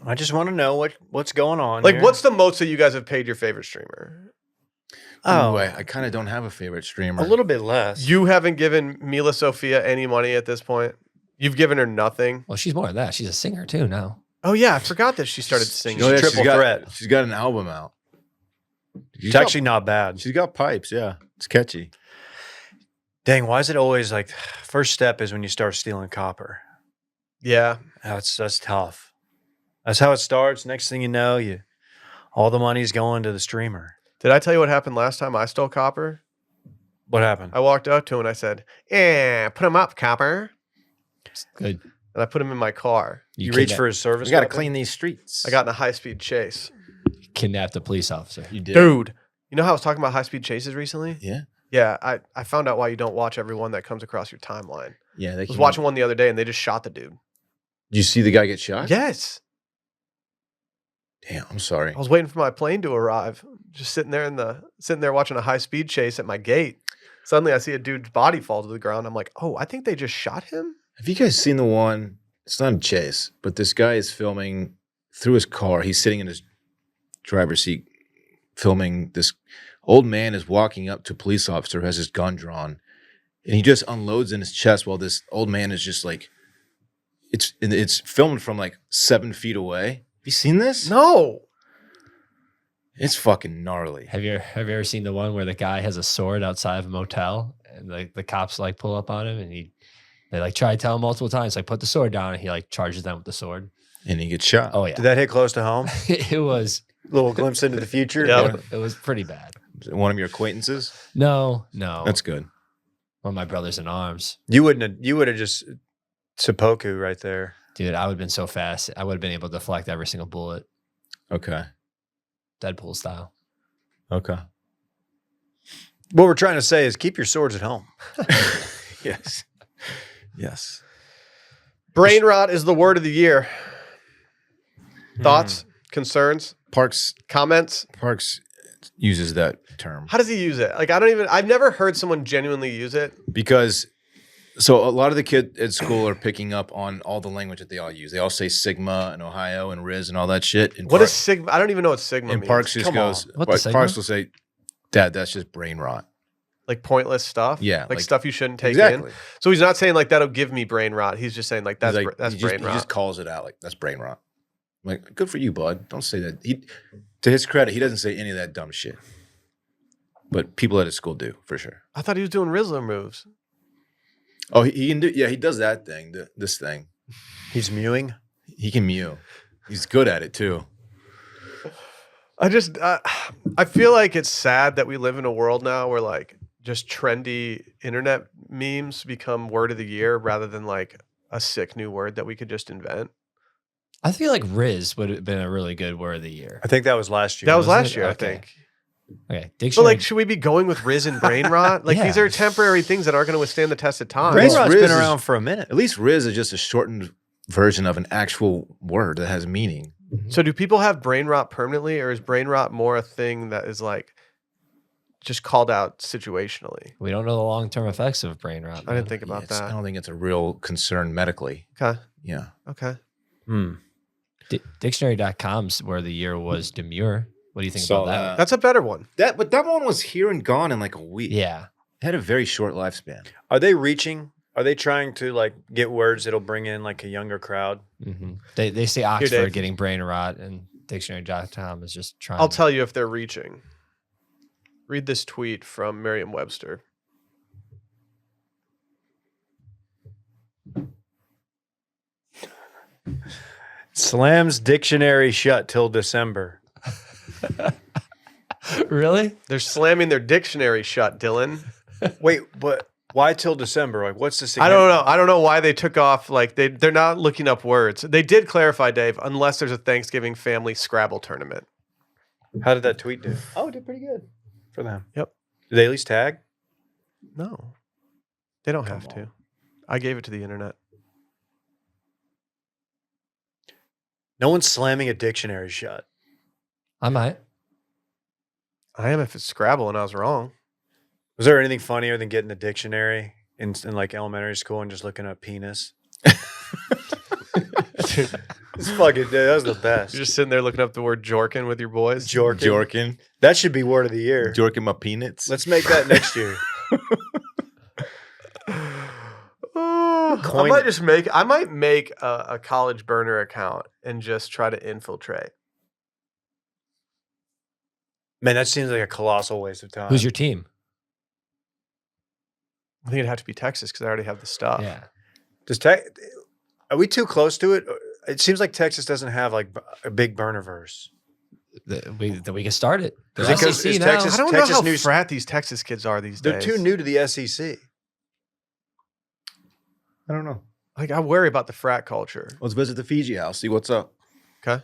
I just want to know what's going on. Like, here. what's the most that you guys have paid your favorite streamer? Oh, Ooh, I kind of don't have a favorite streamer. a little bit less. You haven't given Mila Sophia any money at this point. You've given her nothing. Well, she's more than that. She's a singer too now. Oh yeah, I forgot that she started singing. Oh, yeah, Triple she's got- threat. She's got an album out. It's actually not bad. She's got pipes. Yeah, it's catchy. Dang, why is it always like first step is when you start stealing copper? Yeah, That's tough. That's how it starts. Next thing you know, all the money's going to the streamer. did I tell you what happened last time I stole copper? What happened? I walked up to him and I said, "Yeah, put him up, copper." Good. and I put him in my car. You reach for his service. We got to weapon? clean these streets. I got in a high-speed chase. Kidnapped a police officer. You did. Dude, you know how I was talking about high-speed chases recently? Yeah. Yeah, I found out why you don't watch every one that comes across your timeline. Yeah. I was watching one the other day, and they just shot the dude. Did you see the guy get shot? Yes. Damn, I'm sorry. I was waiting for my plane to arrive, just sitting there watching a high-speed chase at my gate. Suddenly, I see a dude's body fall to the ground. I'm like, oh, I think they just shot him? Have you guys seen the one? It's not a chase, but this guy is filming through his car. He's sitting in his driver's seat filming. This old man is walking up to a police officer who has his gun drawn, and he just unloads in his chest while this old man is just like, it's filmed from like 7 feet away. Have you seen this? No. It's fucking gnarly. Have you ever seen the one where the guy has a sword outside of a motel and the cops like pull up on him and they like try to tell him multiple times, like put the sword down, and he like charges them with the sword. And he gets shot. Oh yeah. Did that hit close to home? It was Little glimpse into the future. Yeah. it was pretty bad. Is it one of your acquaintances? No. That's good. One of my brothers in arms. You would have just seppuku right there. Dude, I would have been so fast. I would have been able to deflect every single bullet. Okay. Deadpool style. Okay. What we're trying to say is keep your swords at home. Yes. Yes. Brain rot is the word of the year. Thoughts, concerns, Parks comments? uses that term How does he use it? Like, I've never heard someone genuinely use it. because so a lot of the kids at school are picking up on all the language that they all use. They all say Sigma and Ohio and Riz and all that shit. And What is Sigma? I don't even know what Sigma And means. Parks just Come goes, on. What the Parks Sigma? will say, Dad, that's just brain rot. Like pointless stuff? Yeah, Like like- stuff you shouldn't take Exactly. in? So he's not saying like that'll give me brain rot. He's just saying like He's that's like, that's he just, brain he rot. just calls it out like that's brain rot. I'm like, good for you, bud. Don't say that. To his credit, he doesn't say any of that dumb shit. But people at his school do, for sure. I thought he was doing Rizzler moves. Oh, he can do, yeah, he does that thing, this thing. He's mewing. He can mew. He's good at it too. I feel like it's sad that we live in a world now where like just trendy internet memes become word of the year rather than like a sick new word that we could just invent. I feel like Riz would have been a really good word of the year. I think that was last year. That was wasn't last it? year, I Okay. think. Okay. But Dictionary. like, should we be going with Riz and brain rot? Like these Yeah. are temporary things that aren't going to withstand the test of time. Brain Riz rot's been is- around for a minute. At least Riz is just a shortened version of an actual word that has meaning. So do people have brain rot permanently, or is brain rot more a thing that is like just called out situationally? We don't know the long-term effects of brain rot. I didn't think about I that. don't think it's a real concern medically. Okay. Yeah. Okay. Dictionary.com's where the year was demure. What do you think Saw about that? that. That's a better one. But that one was here and gone in like a week. Yeah. It had a very short lifespan. Are they reaching? Are they trying to like get words that'll bring in like a younger crowd? hmm They say Oxford Dave. getting brain rot, and Dictionary.com is just trying. I'll tell you if they're reaching. Read this tweet from Merriam-Webster. Slams dictionary shut till December. Really? They're slamming their dictionary shut, Dillon. Wait, but why till December? Like, what's the I significance? don't know. I don't know why they took off. Like they're not looking up words. They did clarify, Dave, unless there's a Thanksgiving family Scrabble tournament. How did that tweet do? Oh, it did pretty good for them. Yep. Did they at least tag? No, they don't have to. I gave it to the internet. No one's slamming a dictionary shut. I might. I am if it's Scrabble and I was wrong. Was there anything funnier than getting a dictionary in like elementary school and just looking up penis? It's fucking, that was the best. You're just sitting there looking up the word Jorkin with your boys. Jorkin. That should be word of the year. Jorkin my peanuts. Let's make that next year. I might make a college burner account and just try to infiltrate. Man, that seems like a colossal waste of time. Who's your team? I think it'd have to be Texas because I already have the stuff. Yeah. Are we too close to it? It seems like Texas doesn't have like a big burnerverse. We can start it. Is it 'cause SEC is now. Texas- I don't Texas know how news- frat these Texas kids are these They're days. too new to the SEC. I don't know. Like I worry about the frat culture. Let's visit the Fiji house. See what's up. Okay,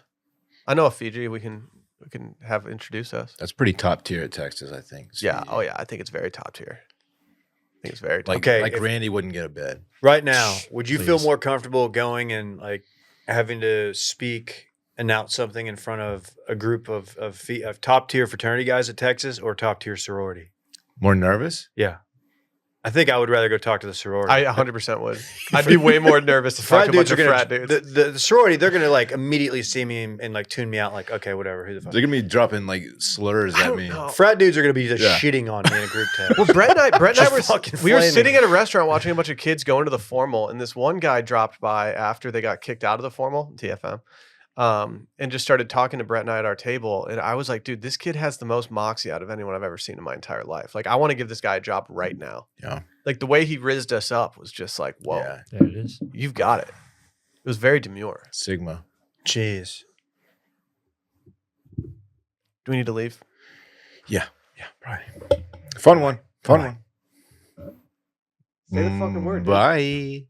I know a Fiji. We can have introduce us. That's pretty top tier at Texas, I think. It's Yeah. Fiji. Oh yeah. I think it's very top tier. I think it's very top. Like, Okay, like if- Randy wouldn't get a bed. Right now, would you feel Please. more comfortable going and like having to announce something in front of a group of top tier fraternity guys at Texas or top tier sorority? More nervous? Yeah. I think I would rather go talk to the sorority. I 100% would. I'd be way more nervous to talk frat to a bunch dudes of are frat gonna dudes. the sorority, they're gonna like immediately see me and like tune me out like, okay, whatever, who the fuck. They're gonna be dropping like slurs I at don't me. know. Frat dudes are gonna be just Yeah. shitting on me in a group text. Well, Brett and I Just were fucking we were flaming. sitting at a restaurant watching a bunch of kids go into the formal, and this one guy dropped by after they got kicked out of the formal TFM, and just started talking to Brett and I at our table. And I was like, dude, this kid has the most moxie out of anyone I've ever seen in my entire life. Like, I want to give this guy a job right now. Yeah. Like the way he rizzed us up was just like, whoa, Yeah. There it is. you've got it. It was very demure. Sigma. Jeez. Do we need to leave? Yeah. Yeah. Probably. Fun one. Fun one. Say the fucking word, dude. Bye.